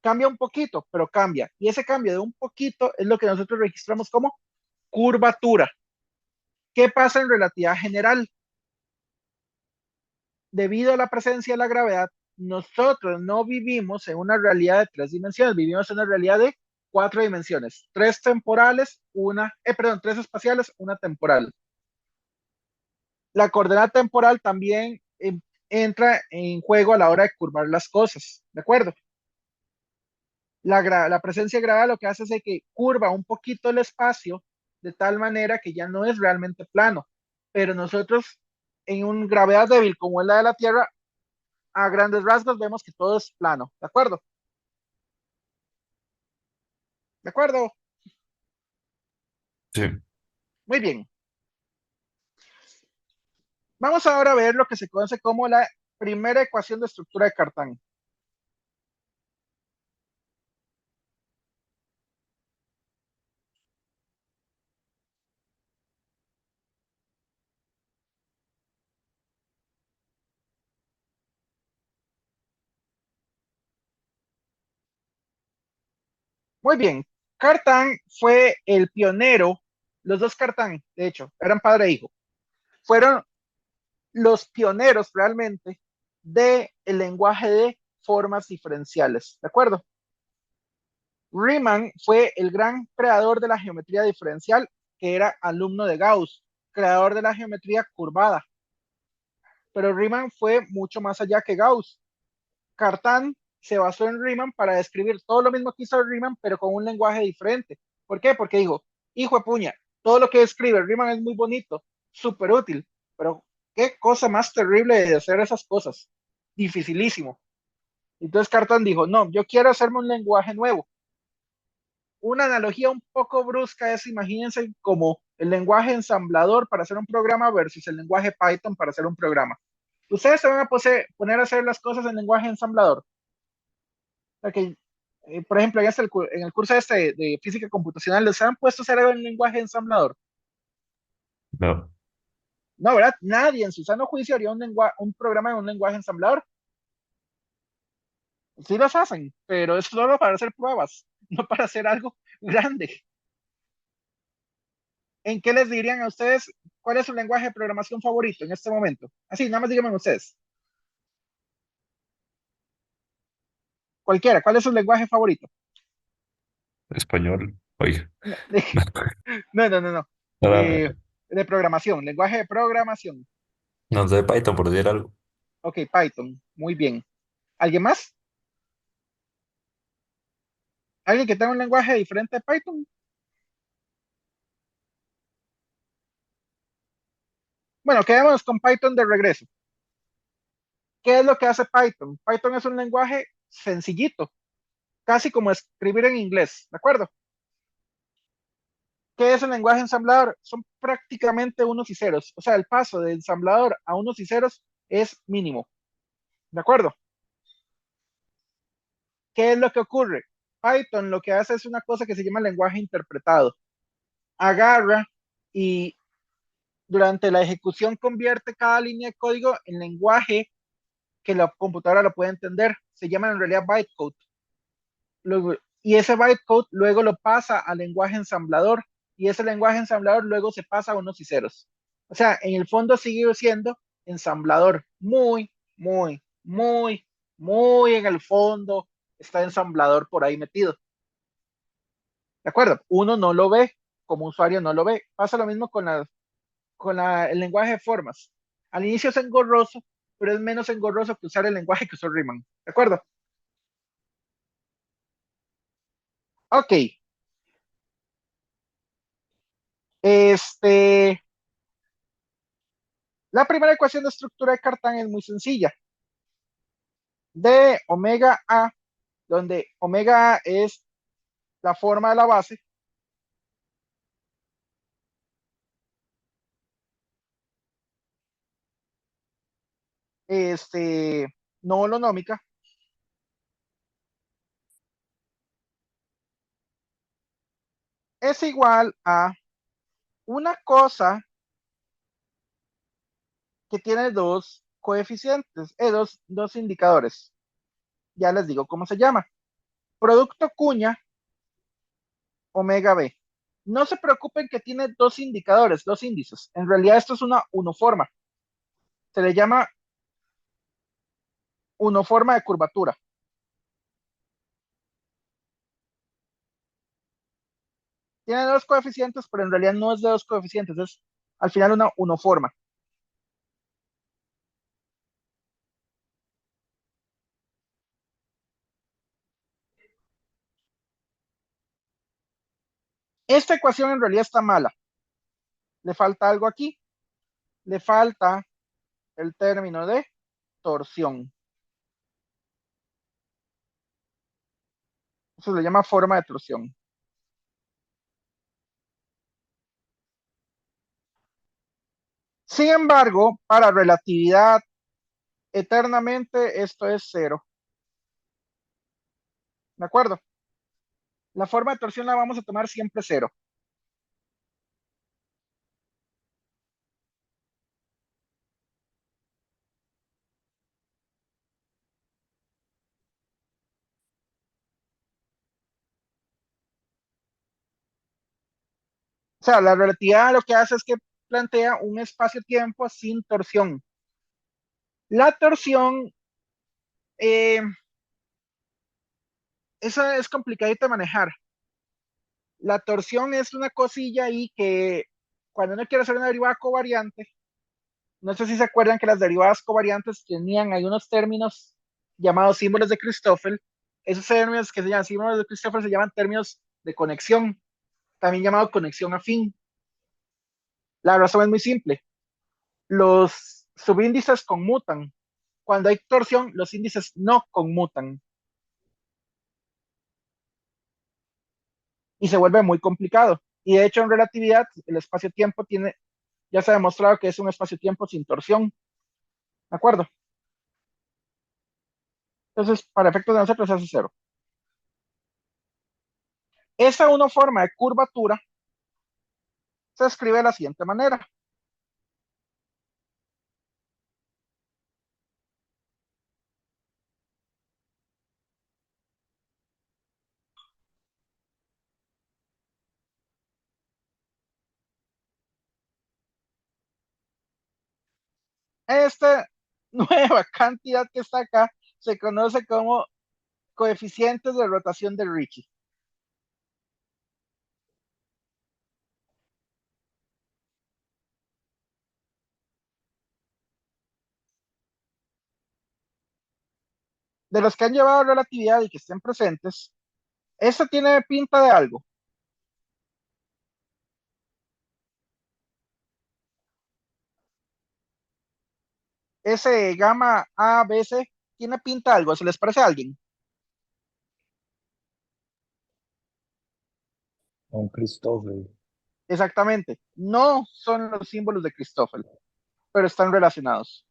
Cambia un poquito, pero cambia. Y ese cambio de un poquito es lo que nosotros registramos como curvatura. ¿Qué pasa en relatividad general? Debido a la presencia de la gravedad, nosotros no vivimos en una realidad de 3 dimensiones, vivimos en una realidad de 4 dimensiones, 3 temporales, tres espaciales, una temporal. La coordenada temporal también entra en juego a la hora de curvar las cosas, ¿de acuerdo? La presencia de gravedad lo que hace es que curva un poquito el espacio de tal manera que ya no es realmente plano, pero nosotros en una gravedad débil como es la de la Tierra, a grandes rasgos vemos que todo es plano, ¿de acuerdo? ¿De acuerdo? Sí. Muy bien. Vamos ahora a ver lo que se conoce como la primera ecuación de estructura de Cartán. Muy bien. Cartán fue el pionero, los dos Cartán, de hecho, eran padre e hijo, fueron los pioneros realmente del lenguaje de formas diferenciales, ¿de acuerdo? Riemann fue el gran creador de la geometría diferencial, que era alumno de Gauss, creador de la geometría curvada. Pero Riemann fue mucho más allá que Gauss. Cartan se basó en Riemann para describir todo lo mismo que hizo Riemann, pero con un lenguaje diferente. ¿Por qué? Porque dijo, hijo de puña, todo lo que escribe Riemann es muy bonito, súper útil, pero qué cosa más terrible de hacer esas cosas. Dificilísimo. Entonces Cartan dijo, no, yo quiero hacerme un lenguaje nuevo. una analogía un poco brusca es, imagínense como el lenguaje ensamblador para hacer un programa versus el lenguaje Python para hacer un programa. Ustedes se van a poner a hacer las cosas en lenguaje ensamblador. O sea que, por ejemplo, en el curso este de física computacional, ¿les han puesto a hacer algo en lenguaje ensamblador? No, No, ¿verdad? Nadie en su sano juicio haría un programa en un lenguaje ensamblador. Sí los hacen, pero es solo para hacer pruebas, no para hacer algo grande. ¿En qué les dirían a ustedes cuál es su lenguaje de programación favorito en este momento? Así, nada más díganme ustedes. Cualquiera, ¿cuál es su lenguaje favorito? español. Oiga. No, no, no, no. Ah, Eh, de programación, lenguaje de programación. no sé, Python, por decir algo. Ok, Python, muy bien. ¿Alguien más? ¿Alguien que tenga un lenguaje diferente de Python? Bueno, quedémonos con Python de regreso. ¿Qué es lo que hace Python? Python es un lenguaje sencillito, casi como escribir en inglés, ¿de acuerdo? ¿Qué es el lenguaje ensamblador? Son prácticamente unos y ceros. O sea, el paso de ensamblador a unos y ceros es mínimo. ¿De acuerdo? ¿Qué es lo que ocurre? Python lo que hace es una cosa que se llama lenguaje interpretado. Agarra y durante la ejecución convierte cada línea de código en lenguaje que la computadora lo puede entender. Se llama en realidad bytecode. Luego, y ese bytecode luego lo pasa al lenguaje ensamblador y ese lenguaje ensamblador luego se pasa a unos y ceros. O sea, en el fondo sigue siendo ensamblador. Muy, muy, muy, muy en el fondo está ensamblador por ahí metido. ¿De acuerdo? Uno no lo ve, como usuario no lo ve. Pasa lo mismo el lenguaje de formas. Al inicio es engorroso, pero es menos engorroso que usar el lenguaje que usó Riemann. ¿De acuerdo? Ok. Este, la primera ecuación de estructura de Cartan es muy sencilla. De omega A, donde omega A es la forma de la base, no holonómica, es igual a una cosa que tiene dos coeficientes, dos indicadores. Ya les digo cómo se llama. Producto cuña omega B. No se preocupen que tiene dos indicadores, dos índices. En realidad esto es una unoforma. Se le llama unoforma de curvatura. Tiene dos coeficientes, pero en realidad no es de dos coeficientes, es al final una unoforma. Esta ecuación en realidad está mala. Le falta algo aquí. Le falta el término de torsión. Eso se le llama forma de torsión. Sin embargo, para relatividad, eternamente esto es cero. ¿De acuerdo? La forma de torsión la vamos a tomar siempre cero. O sea, la relatividad lo que hace es que plantea un espacio-tiempo sin torsión. La torsión, eh, esa es complicadita de manejar. La torsión es una cosilla ahí que cuando uno quiere hacer una derivada covariante, no sé si se acuerdan que las derivadas covariantes tenían hay unos términos llamados símbolos de Christoffel. Esos términos que se llaman símbolos de Christoffel se llaman términos de conexión, también llamado conexión afín. La razón es muy simple. Los subíndices conmutan. Cuando hay torsión, los índices no conmutan. y se vuelve muy complicado. Y de hecho en relatividad el espacio-tiempo tiene, ya se ha demostrado que es un espacio-tiempo sin torsión, ¿de acuerdo? Entonces, para efectos de nosotros se hace cero. Esa una forma de curvatura se escribe de la siguiente manera. Esta nueva cantidad que está acá se conoce como coeficientes de rotación de Ricci. De los que han llevado relatividad y que estén presentes, esta tiene pinta de algo. Ese gamma A, B, C, tiene pinta de algo. ¿Se les parece a alguien? A un Cristóbal. Exactamente. No son los símbolos de Christoffel, pero están relacionados.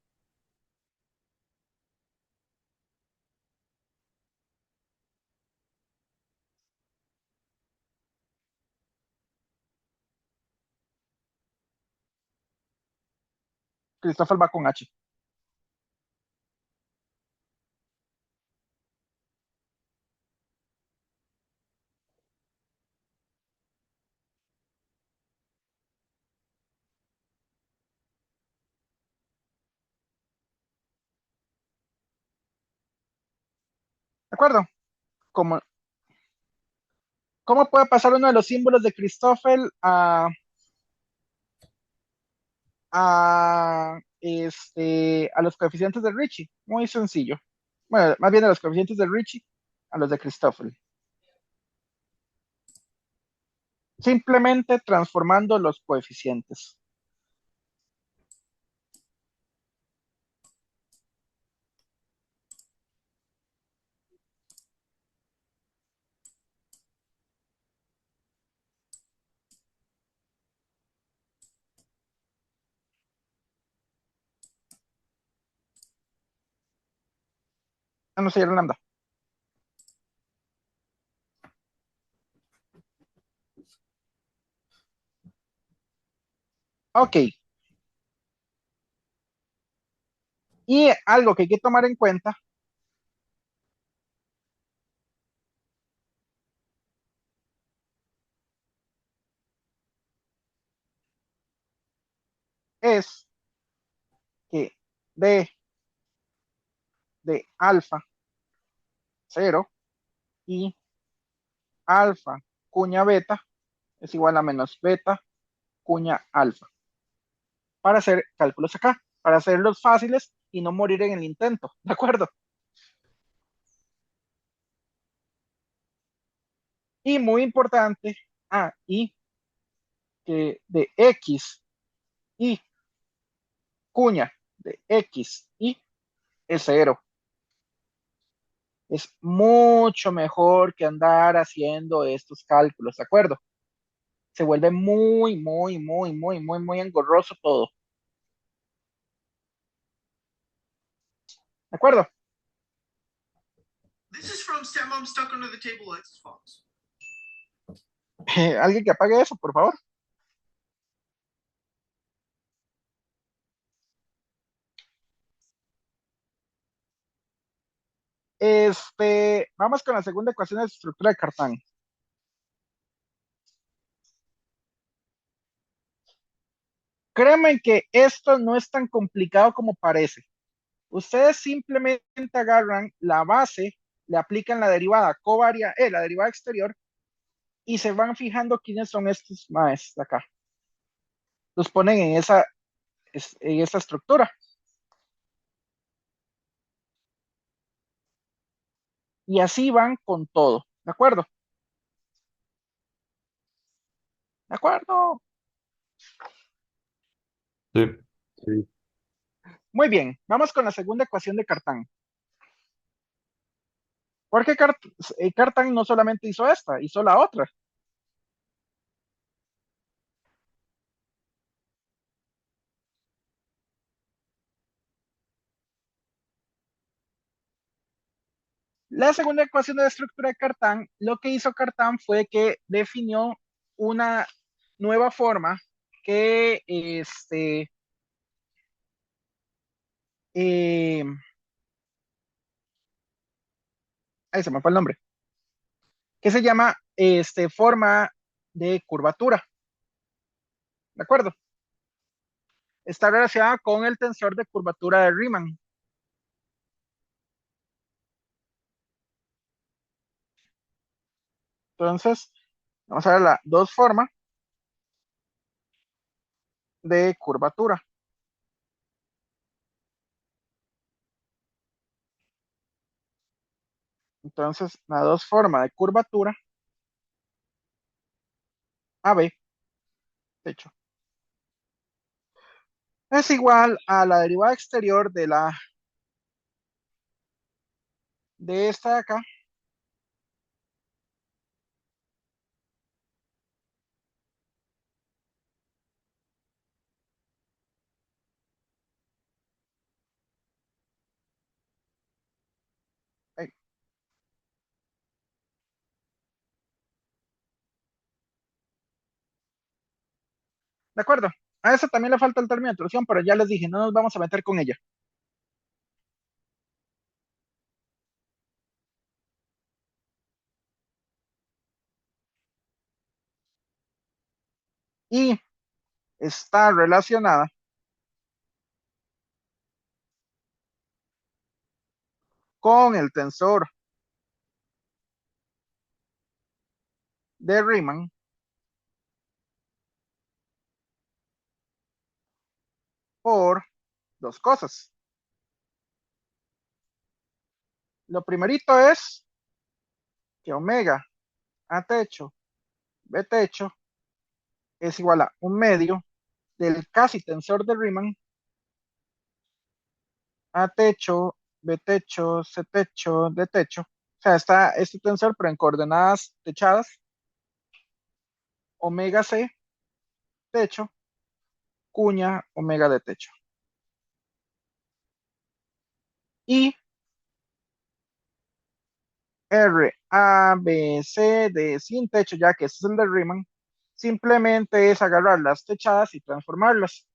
Christoffel va con H. ¿De acuerdo? ¿Cómo, cómo puede pasar uno de los símbolos de Christoffel a los coeficientes de Ricci? Muy sencillo. Bueno, más bien de los coeficientes de Ricci a los de Christoffel. Simplemente transformando los coeficientes. Ah, no sé, lambda. Ok. Y algo que hay que tomar en cuenta es que D de alfa 0 y alfa cuña beta es igual a menos beta cuña alfa. Para hacer cálculos acá, para hacerlos fáciles y no morir en el intento, ¿de acuerdo? Y muy importante, y que de X y cuña de X y es cero. Es mucho mejor que andar haciendo estos cálculos, ¿de acuerdo? Se vuelve muy engorroso todo, ¿de acuerdo? This is from Stepmom stuck under the table Xbox. Alguien que apague eso, por favor. Vamos con la segunda ecuación de estructura de Cartán. Créanme que esto no es tan complicado como parece. Ustedes simplemente agarran la base, le aplican la derivada la derivada exterior, y se van fijando quiénes son estos maes de acá. Los ponen en esa estructura. Y así van con todo. ¿De acuerdo? ¿De acuerdo? Sí. Sí. Muy bien. Vamos con la segunda ecuación de Cartán. Porque Cartán no solamente hizo esta, hizo la otra. La segunda ecuación de la estructura de Cartan, lo que hizo Cartan fue que definió una nueva forma que eh, ahí se me fue el nombre, que se llama forma de curvatura, ¿de acuerdo? Está relacionada con el tensor de curvatura de Riemann. Entonces, vamos a ver las dos formas de curvatura. Entonces, las dos formas de curvatura AB, de hecho, es igual a la derivada exterior de esta de acá, ahí, ¿de acuerdo? A esa también le falta el término de torsión, pero ya les dije, no nos vamos a meter con ella. Y está relacionada con el tensor de Riemann por dos cosas. Lo primerito es que omega a techo, b techo, es igual a un medio del casi tensor de Riemann a techo, b techo, c techo, d techo. O sea, está este tensor, pero en coordenadas techadas, omega c techo, cuña omega de techo. Y R, A, B, C, D sin techo, ya que este es el de Riemann, simplemente es agarrar las techadas y transformarlas.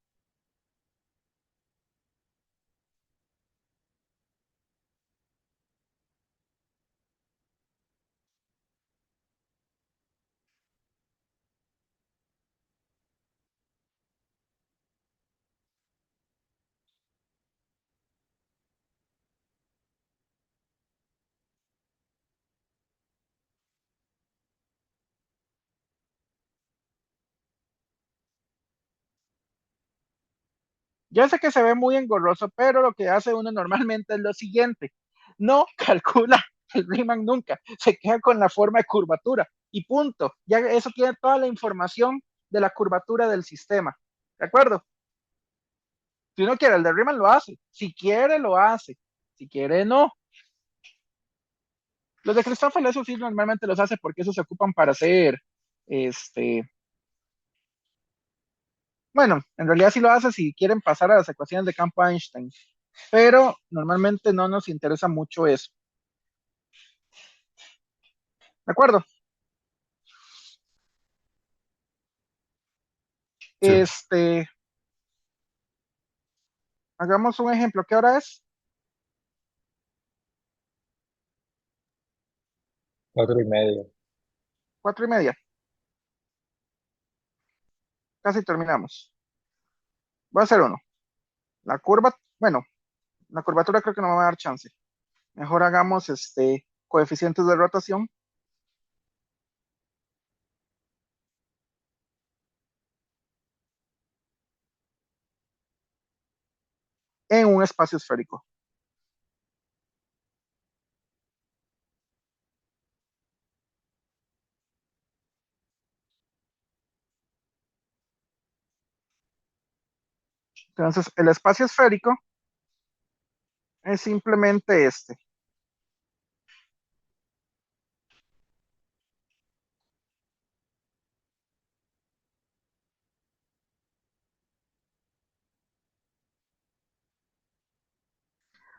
Ya sé que se ve muy engorroso, pero lo que hace uno normalmente es lo siguiente. No calcula el Riemann nunca, se queda con la forma de curvatura y punto. Ya eso tiene toda la información de la curvatura del sistema. ¿De acuerdo? Si uno quiere el de Riemann lo hace, si quiere lo hace, si quiere no. Los de Cristófalo eso sí normalmente los hace porque esos se ocupan para hacer, bueno, en realidad sí lo hace si quieren pasar a las ecuaciones de campo Einstein, pero normalmente no nos interesa mucho eso. ¿De acuerdo? Sí. Hagamos un ejemplo. ¿Qué hora es? 4:30. 4:30. Casi terminamos. Voy a hacer uno. La curva, bueno, la curvatura creo que no me va a dar chance. Mejor hagamos coeficientes de rotación en un espacio esférico. Entonces, el espacio esférico es simplemente este.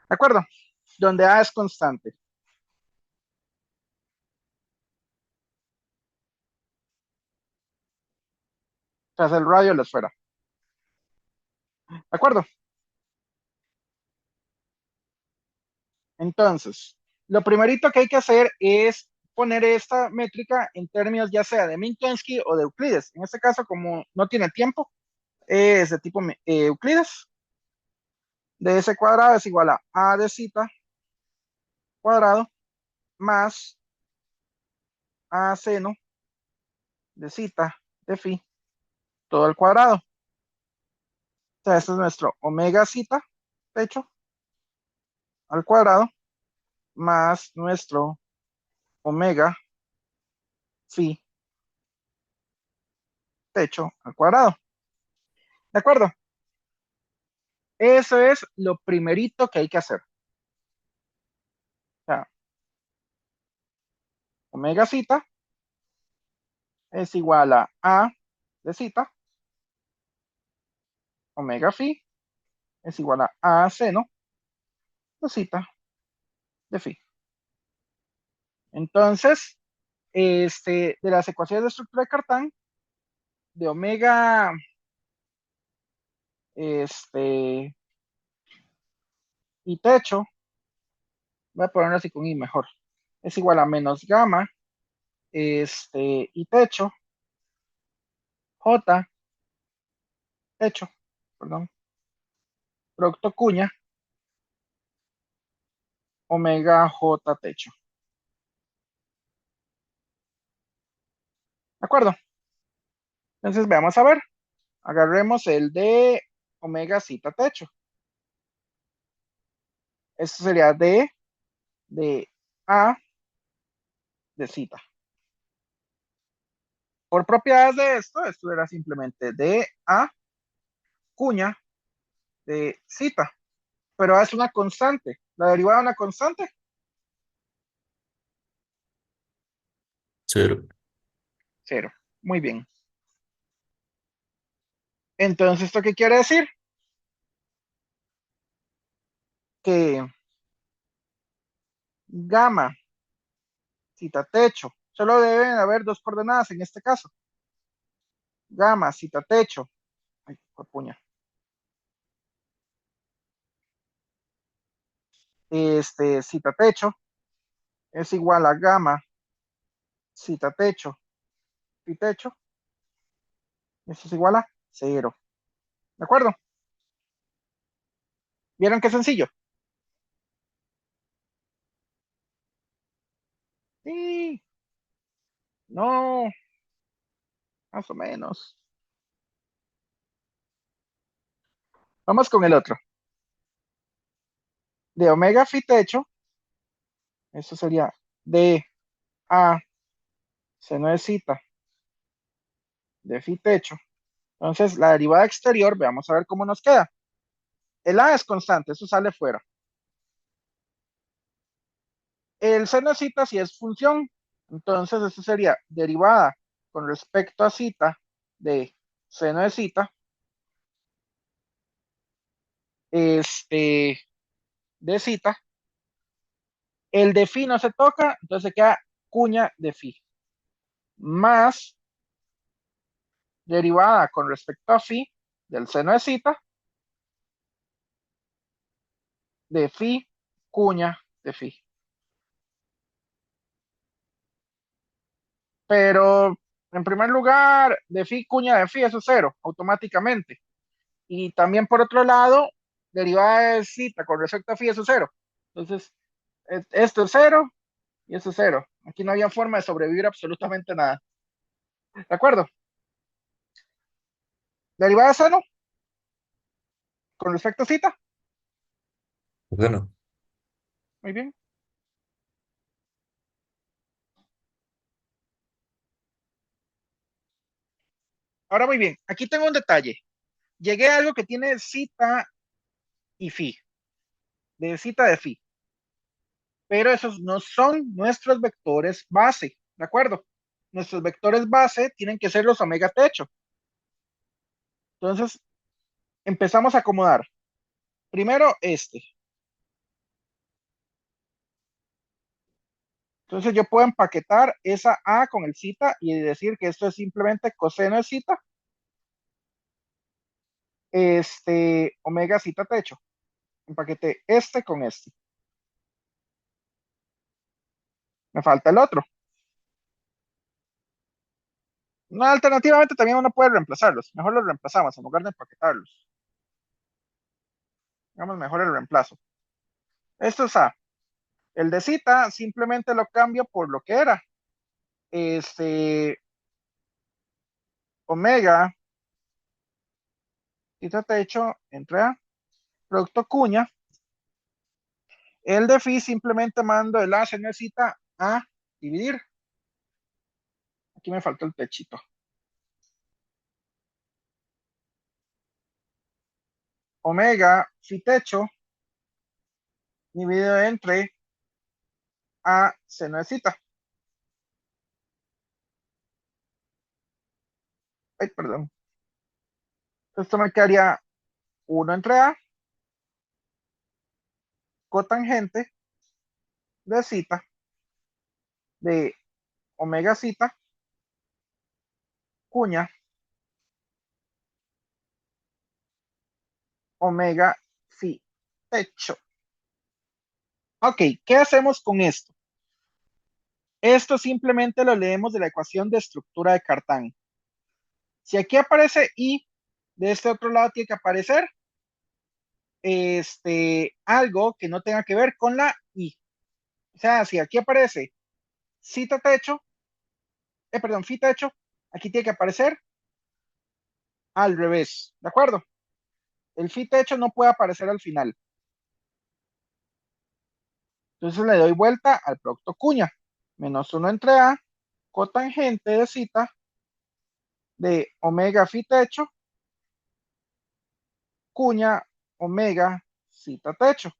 ¿De acuerdo? Donde A es constante. tras el radio de la esfera. ¿De acuerdo? Entonces, lo primerito que hay que hacer es poner esta métrica en términos ya sea de Minkowski o de Euclides. En este caso, como no tiene tiempo, es de tipo Euclides. DS cuadrado es igual a de zeta cuadrado más a seno de zeta de phi todo al cuadrado. O sea, este es nuestro omega zeta, techo, al cuadrado, más nuestro omega phi, techo, al cuadrado. ¿De acuerdo? Eso es lo primerito que hay que hacer. O sea, omega zeta es igual a de zeta, omega phi es igual a seno de zeta de phi. Entonces, de las ecuaciones de estructura de Cartan, de omega, y techo, voy a ponerlo así con i mejor, es igual a menos gamma, y techo, j, techo, perdón, producto cuña, omega j techo. ¿De acuerdo? Entonces veamos a ver, agarremos el de omega zeta techo. Esto sería d de a de zeta. Por propiedades de esto era simplemente de a cuña de zeta, pero es una constante. La derivada de una constante, 0. 0. Muy bien. Entonces, ¿esto qué quiere decir? Que gamma, zeta techo, solo deben haber dos coordenadas en este caso. Gamma, zeta techo, ay, puña. Zeta techo es igual a gamma, zeta techo, y techo, eso es igual a 0. ¿De acuerdo? ¿Vieron qué sencillo? Sí, no, más o menos. Vamos con el otro. De omega phi techo, eso sería de a seno de zeta de phi techo. Entonces, la derivada exterior, veamos a ver cómo nos queda. El a es constante, eso sale fuera. El seno de zeta sí es función, entonces eso sería derivada con respecto a zeta de seno de zeta, de zeta. El de phi no se toca, entonces queda cuña de phi, más derivada con respecto a phi del seno de zeta, de phi cuña de phi. Pero en primer lugar, de phi cuña de phi, eso es 0, automáticamente. Y también por otro lado, derivada de zeta con respecto a phi, eso es 0. Entonces, esto es 0 y eso es 0. Aquí no había forma de sobrevivir absolutamente nada. ¿De acuerdo? Derivada de seno con respecto a zeta. Bueno, Muy bien. Ahora muy bien. Aquí tengo un detalle. Llegué a algo que tiene zeta y phi. De zeta de phi. Pero esos no son nuestros vectores base. ¿De acuerdo? Nuestros vectores base tienen que ser los omega techo. Entonces, empezamos a acomodar. Primero Entonces yo puedo empaquetar esa A con el zeta y decir que esto es simplemente coseno de zeta omega zeta techo. Empaqueté este con este. Me falta el otro. No, alternativamente también uno puede reemplazarlos. Mejor los reemplazamos en lugar de empaquetarlos. Digamos mejor el reemplazo. Esto es A. El de cita simplemente lo cambio por lo que era. Omega zeta techo entre A. Producto cuña. El de phi simplemente mando el A se necesita a dividir. Aquí me faltó el techito. Omega phi techo dividido entre A se necesita. Ay, perdón. Esto me quedaría 1 entre A cotangente de cita de omega cita cuña omega phi techo. Ok, ¿qué hacemos con esto? Esto simplemente lo leemos de la ecuación de estructura de Cartan. Si aquí aparece I, de este otro lado tiene que aparecer algo que no tenga que ver con la I. O sea, si aquí aparece cita techo, perdón, phi techo, aquí tiene que aparecer al revés, ¿de acuerdo? El phi techo no puede aparecer al final. Entonces le doy vuelta al producto cuña. Menos 1 entre A, cotangente de cita de omega phi techo, cuña omega cita techo.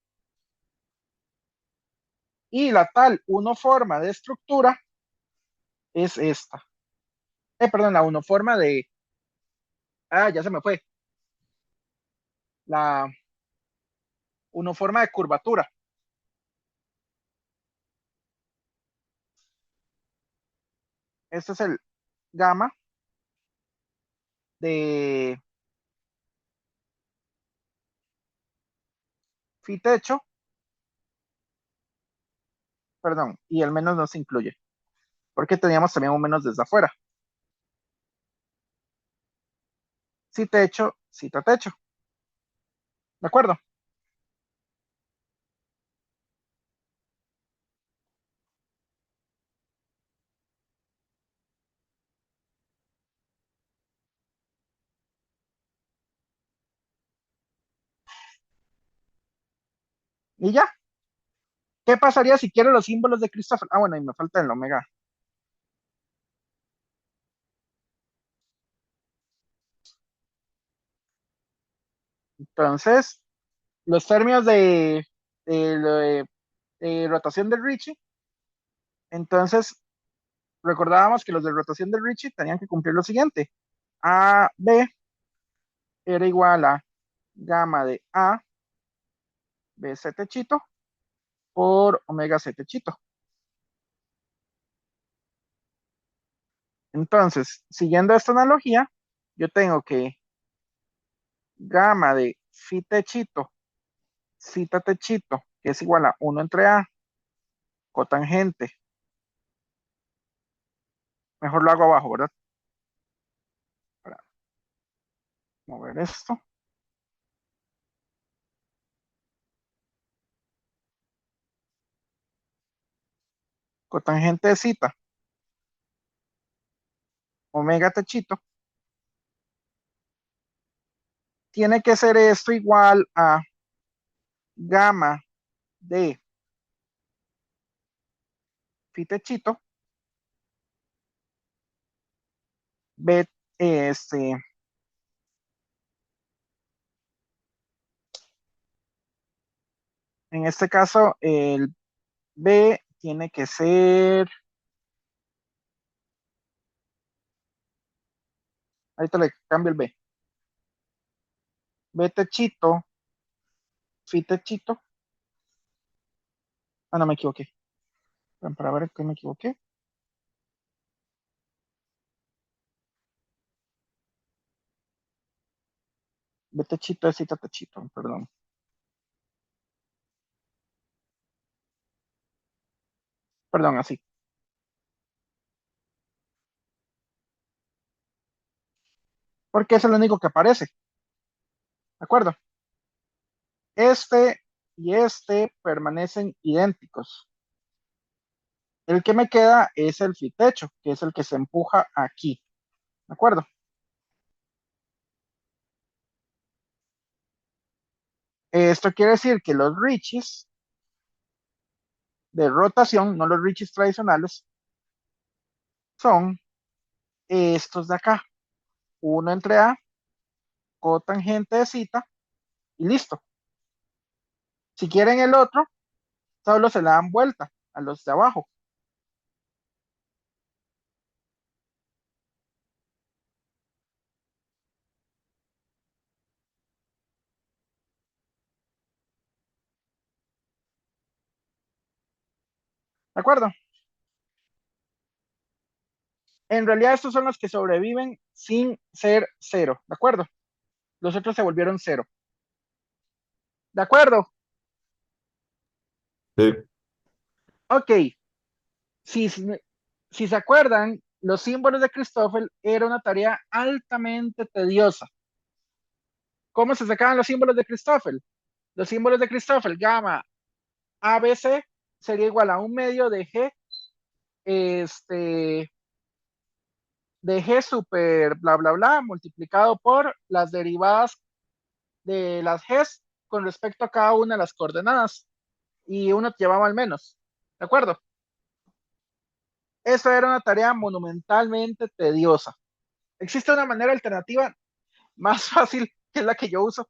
Y la tal forma de estructura es esta. Perdón, la forma de... Ah, ya se me fue. La forma de curvatura. Este es el gamma de phi techo, perdón, y el menos no se incluye, porque teníamos también un menos desde afuera. Si techo, cita techo. ¿De acuerdo? Y ya. ¿Qué pasaría si quiero los símbolos de Christopher? Ah, bueno, y me falta el omega. Entonces, los términos de rotación de Ricci, entonces recordábamos que los de rotación de Ricci tenían que cumplir lo siguiente. A, B era igual a gamma de A, B, C techito, por omega C techito. Entonces, siguiendo esta analogía, yo tengo que gamma de phi techito, cita techito, que es igual a 1 entre A, cotangente. Mejor lo hago abajo, ¿verdad? Para mover esto. Cotangente de cita, omega techito, tiene que ser esto igual a gamma de phi techito, B, en este caso, el B tiene que ser, ahorita le cambio el B, B techito, phi techito, ah, no me equivoqué, para ver qué me equivoqué, Betechito es cita techito, perdón. Perdón, así. Porque es el único que aparece. ¿De acuerdo? Este y este permanecen idénticos. El que me queda es el fitecho, que es el que se empuja aquí. ¿De acuerdo? Esto quiere decir que los riches de rotación, no los riches tradicionales, son estos de acá. Uno entre A, cotangente de cita y listo. Si quieren el otro, solo se le dan vuelta a los de abajo. ¿De acuerdo? En realidad estos son los que sobreviven sin ser cero. ¿De acuerdo? Los otros se volvieron cero. ¿De acuerdo? Sí. Ok. Si, si se acuerdan, los símbolos de Christoffel era una tarea altamente tediosa. ¿Cómo se sacaban los símbolos de Christoffel? Los símbolos de Christoffel, gamma ABC sería igual a un medio de G, este, de G super bla bla bla multiplicado por las derivadas de las Gs con respecto a cada una de las coordenadas y uno llevaba al menos. ¿De acuerdo? Eso era una tarea monumentalmente tediosa. Existe una manera alternativa más fácil que es la que yo uso,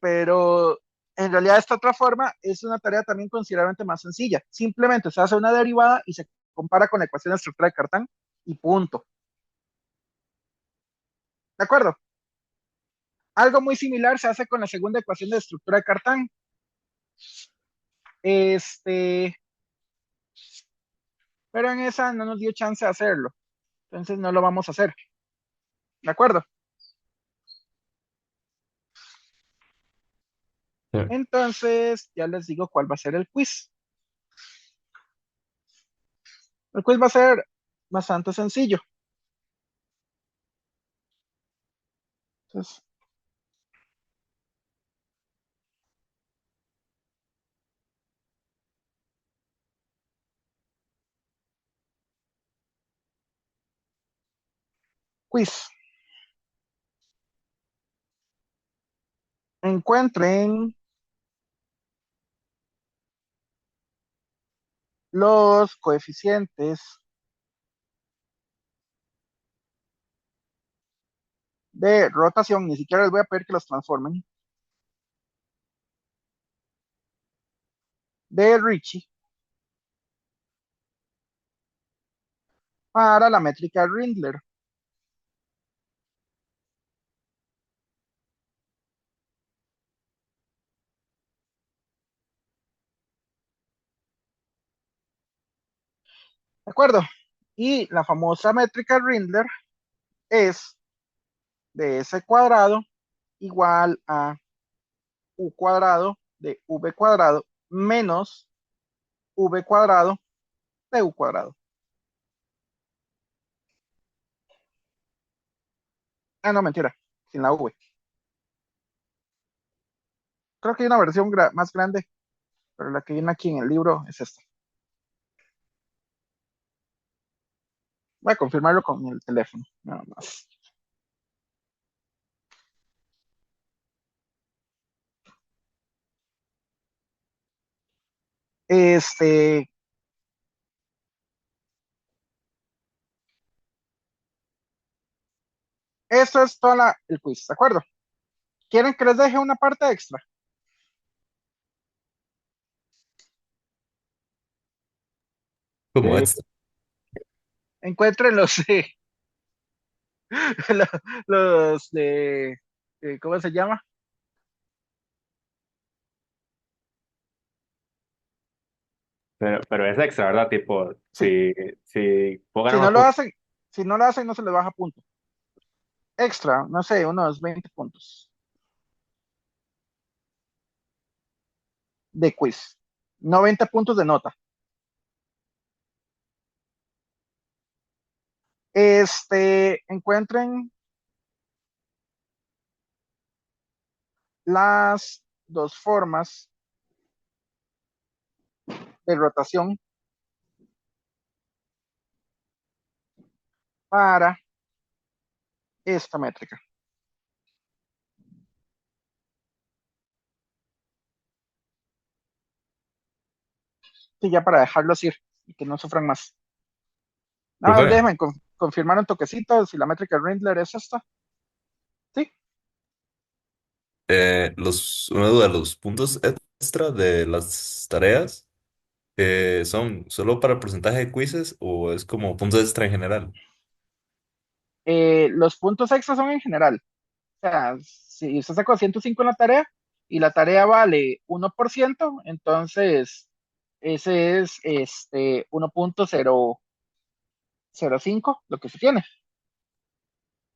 pero en realidad esta otra forma es una tarea también considerablemente más sencilla. Simplemente se hace una derivada y se compara con la ecuación de estructura de Cartán y punto. ¿De acuerdo? Algo muy similar se hace con la segunda ecuación de estructura de Cartán. Este, pero en esa no nos dio chance de hacerlo. Entonces no lo vamos a hacer. ¿De acuerdo? Sí. Entonces ya les digo cuál va a ser el quiz. El quiz va a ser bastante sencillo. Entonces, quiz. Encuentren los coeficientes de rotación, ni siquiera les voy a pedir que los transformen, de Ricci para la métrica Rindler. ¿De acuerdo? Y la famosa métrica Rindler es de S cuadrado igual a U cuadrado de V cuadrado menos V cuadrado de U cuadrado. Ah, no, mentira, sin la V. Creo que hay una versión más grande, pero la que viene aquí en el libro es esta. Voy a confirmarlo con el teléfono, nada más. Este, esto es toda el quiz, ¿de acuerdo? ¿Quieren que les deje una parte extra? Como extra. Encuentren los, los de, ¿cómo se llama? Pero es extra, ¿verdad? Tipo, Sí, si puedo si ganar no más lo puntos. hacen, si no lo hacen, no se les baja punto. extra, no sé, unos 20 puntos de quiz, no 20 puntos de nota. Encuentren las dos formas de rotación para esta métrica. Y ya para dejarlos ir y que no sufran más. Nada más Profe, déjenme confirmar un toquecito si la métrica Rindler es esta. Sí, una duda, ¿los puntos extra de las tareas son solo para el porcentaje de quizzes o es como puntos extra en general? los puntos extras son en general. O sea, si usted sacó 105 en la tarea y la tarea vale 1%, entonces ese es 1.005 lo que se tiene.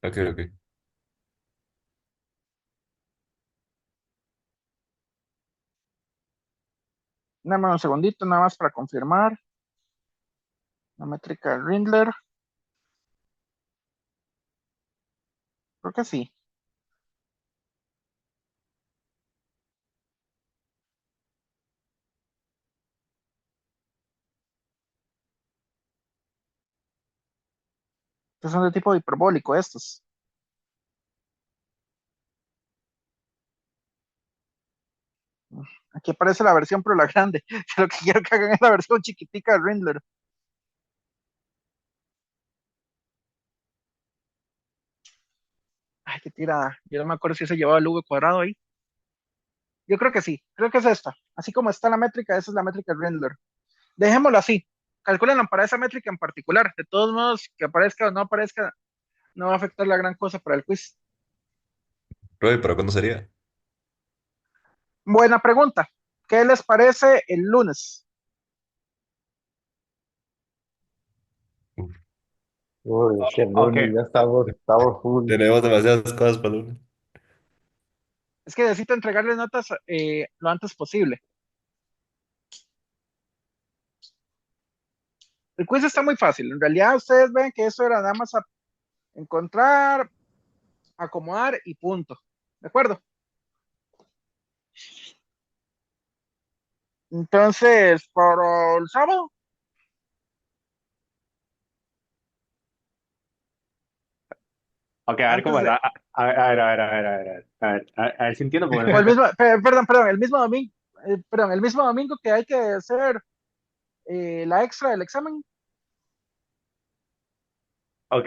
Ok, ok. Nada más un segundito, nada más para confirmar. La métrica Rindler, creo que sí. Estos son de tipo hiperbólico estos. Aquí aparece la versión, pero la grande. Lo que quiero que hagan es la versión chiquitica de Rindler. Ay, qué tirada. Yo no me acuerdo si se llevaba el V cuadrado ahí. Yo creo que sí, creo que es esta. Así como está la métrica, esa es la métrica Rindler. Dejémoslo así. Calculen para esa métrica en particular. De todos modos, que aparezca o no aparezca, no va a afectar la gran cosa para el quiz. Profe, ¿para cuándo sería? Buena pregunta. ¿Qué les parece el lunes? Uf, Uy, es que el Ok, lunes ya estamos full. tenemos demasiadas cosas para el lunes. Es que necesito entregarles notas lo antes posible. El quiz está muy fácil. En realidad, ustedes ven que eso era nada más a encontrar, acomodar y punto. ¿De acuerdo? Entonces, para el sábado, ok, a ver cómo antes es. de, A ver si entiendo cómo o el es. mismo, perdón, el mismo domingo, perdón, el mismo domingo que hay que hacer la extra del examen. Ok,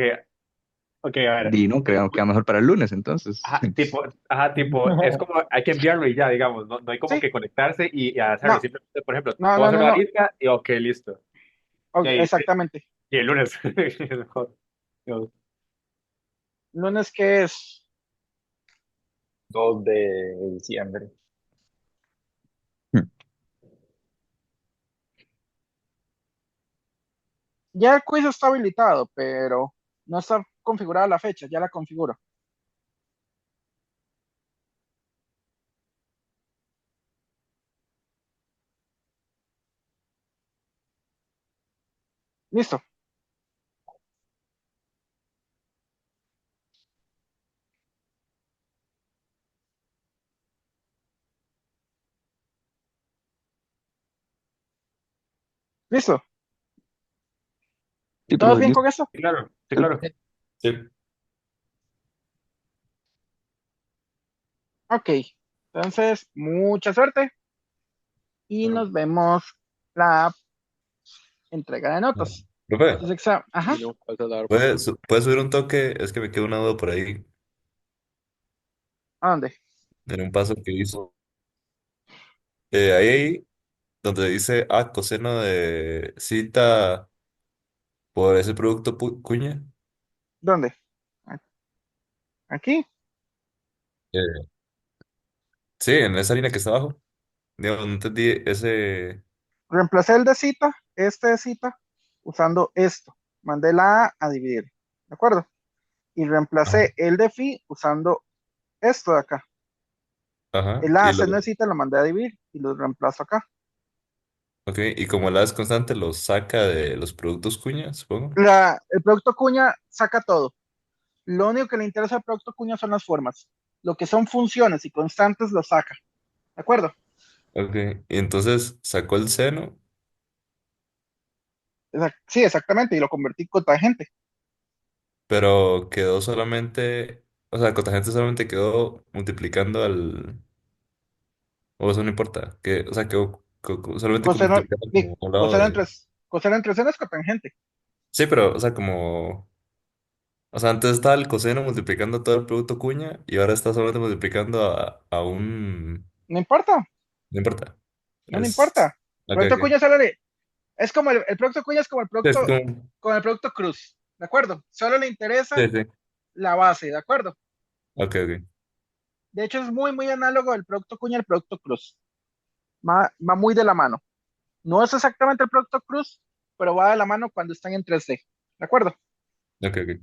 ok, a ver. Di, no, queda mejor para el lunes, entonces. Tipo, es como hay que enviarlo y ya, digamos, no hay como Sí, que conectarse y hacerlo. no, Simplemente, por ejemplo, no, puedo no, hacer no, la no. lista y ok, listo. Y, ahí, Exactamente. y el lunes. Mejor. Lunes que es, 2 de diciembre. ya el quiz está habilitado, pero no está configurada la fecha, ya la configuro. Listo, listo. Sí, ¿Todos profe, bien listo. con eso? Sí, claro, sí, Sí. claro. Sí. Ok, entonces, mucha suerte y nos vemos la entrega de notas. Profe, Ajá, ¿puede subir un toque? Es que me quedó una duda por ahí ¿a dónde? en un paso que hizo. Ahí donde dice coseno de cita por ese producto cuña. ¿Dónde? Aquí. Eh, sí, en esa línea que está abajo. Digo, no entendí ese. Reemplacé el de cita, este de cita, usando esto. Mandé la A a dividir. ¿De acuerdo? y reemplacé el de phi usando esto de acá. Ajá. El A se necesita, lo mandé a dividir y lo reemplazo acá. Ok, y como el A es constante, lo saca de los productos cuña, supongo. El producto cuña saca todo. Lo único que le interesa al producto cuña son las formas. Lo que son funciones y constantes lo saca. ¿De acuerdo? Ok, y entonces sacó el seno, Sí, exactamente, y lo convertí en cotangente. pero quedó solamente, o sea, cotangente solamente quedó multiplicando o eso no importa, que, o sea, quedó solamente Coseno, multiplicando como a un lado coseno de... entre, coseno entre seno es cotangente. Sí, pero, o sea, como... O sea, antes estaba el coseno multiplicando todo el producto cuña y ahora está solamente multiplicando a un... No importa, No importa. no le importa. Ok, Producto ok. cuña solo es como el producto cuña es como el Sí, es producto, como... con el producto cruz. ¿De acuerdo? Solo le interesa Sí, sí. la base, ¿de acuerdo? Ok, ok. De hecho, es muy, muy análogo del producto cuña al producto cruz. Va muy de la mano. No es exactamente el producto cruz, pero va de la mano cuando están en 3D. ¿De acuerdo? Ok, ok.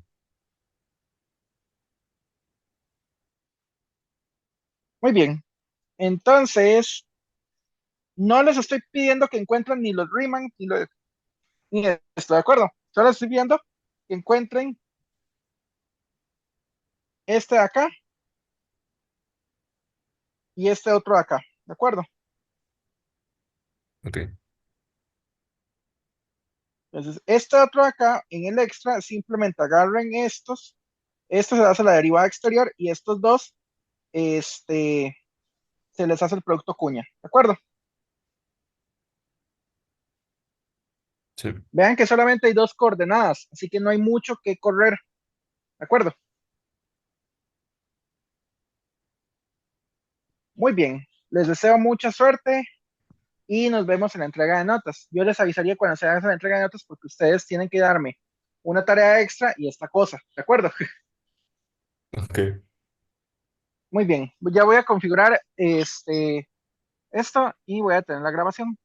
Muy bien. Entonces, no les estoy pidiendo que encuentren ni los Riemann ni esto, ¿de acuerdo? Solo estoy pidiendo que encuentren este de acá y este otro de acá. ¿De acuerdo? Ok. Entonces, este otro de acá, en el extra, simplemente agarren estos. Esto se hace la derivada exterior y estos dos, este, se les hace el producto cuña. ¿De acuerdo? Sí. Vean que solamente hay dos coordenadas, así que no hay mucho que correr. ¿De acuerdo? Muy bien. Les deseo mucha suerte y nos vemos en la entrega de notas. Yo les avisaría cuando se haga la entrega de notas porque ustedes tienen que darme una tarea extra y esta cosa. ¿De acuerdo? Ok. Muy bien. Ya voy a configurar esto y voy a tener la grabación.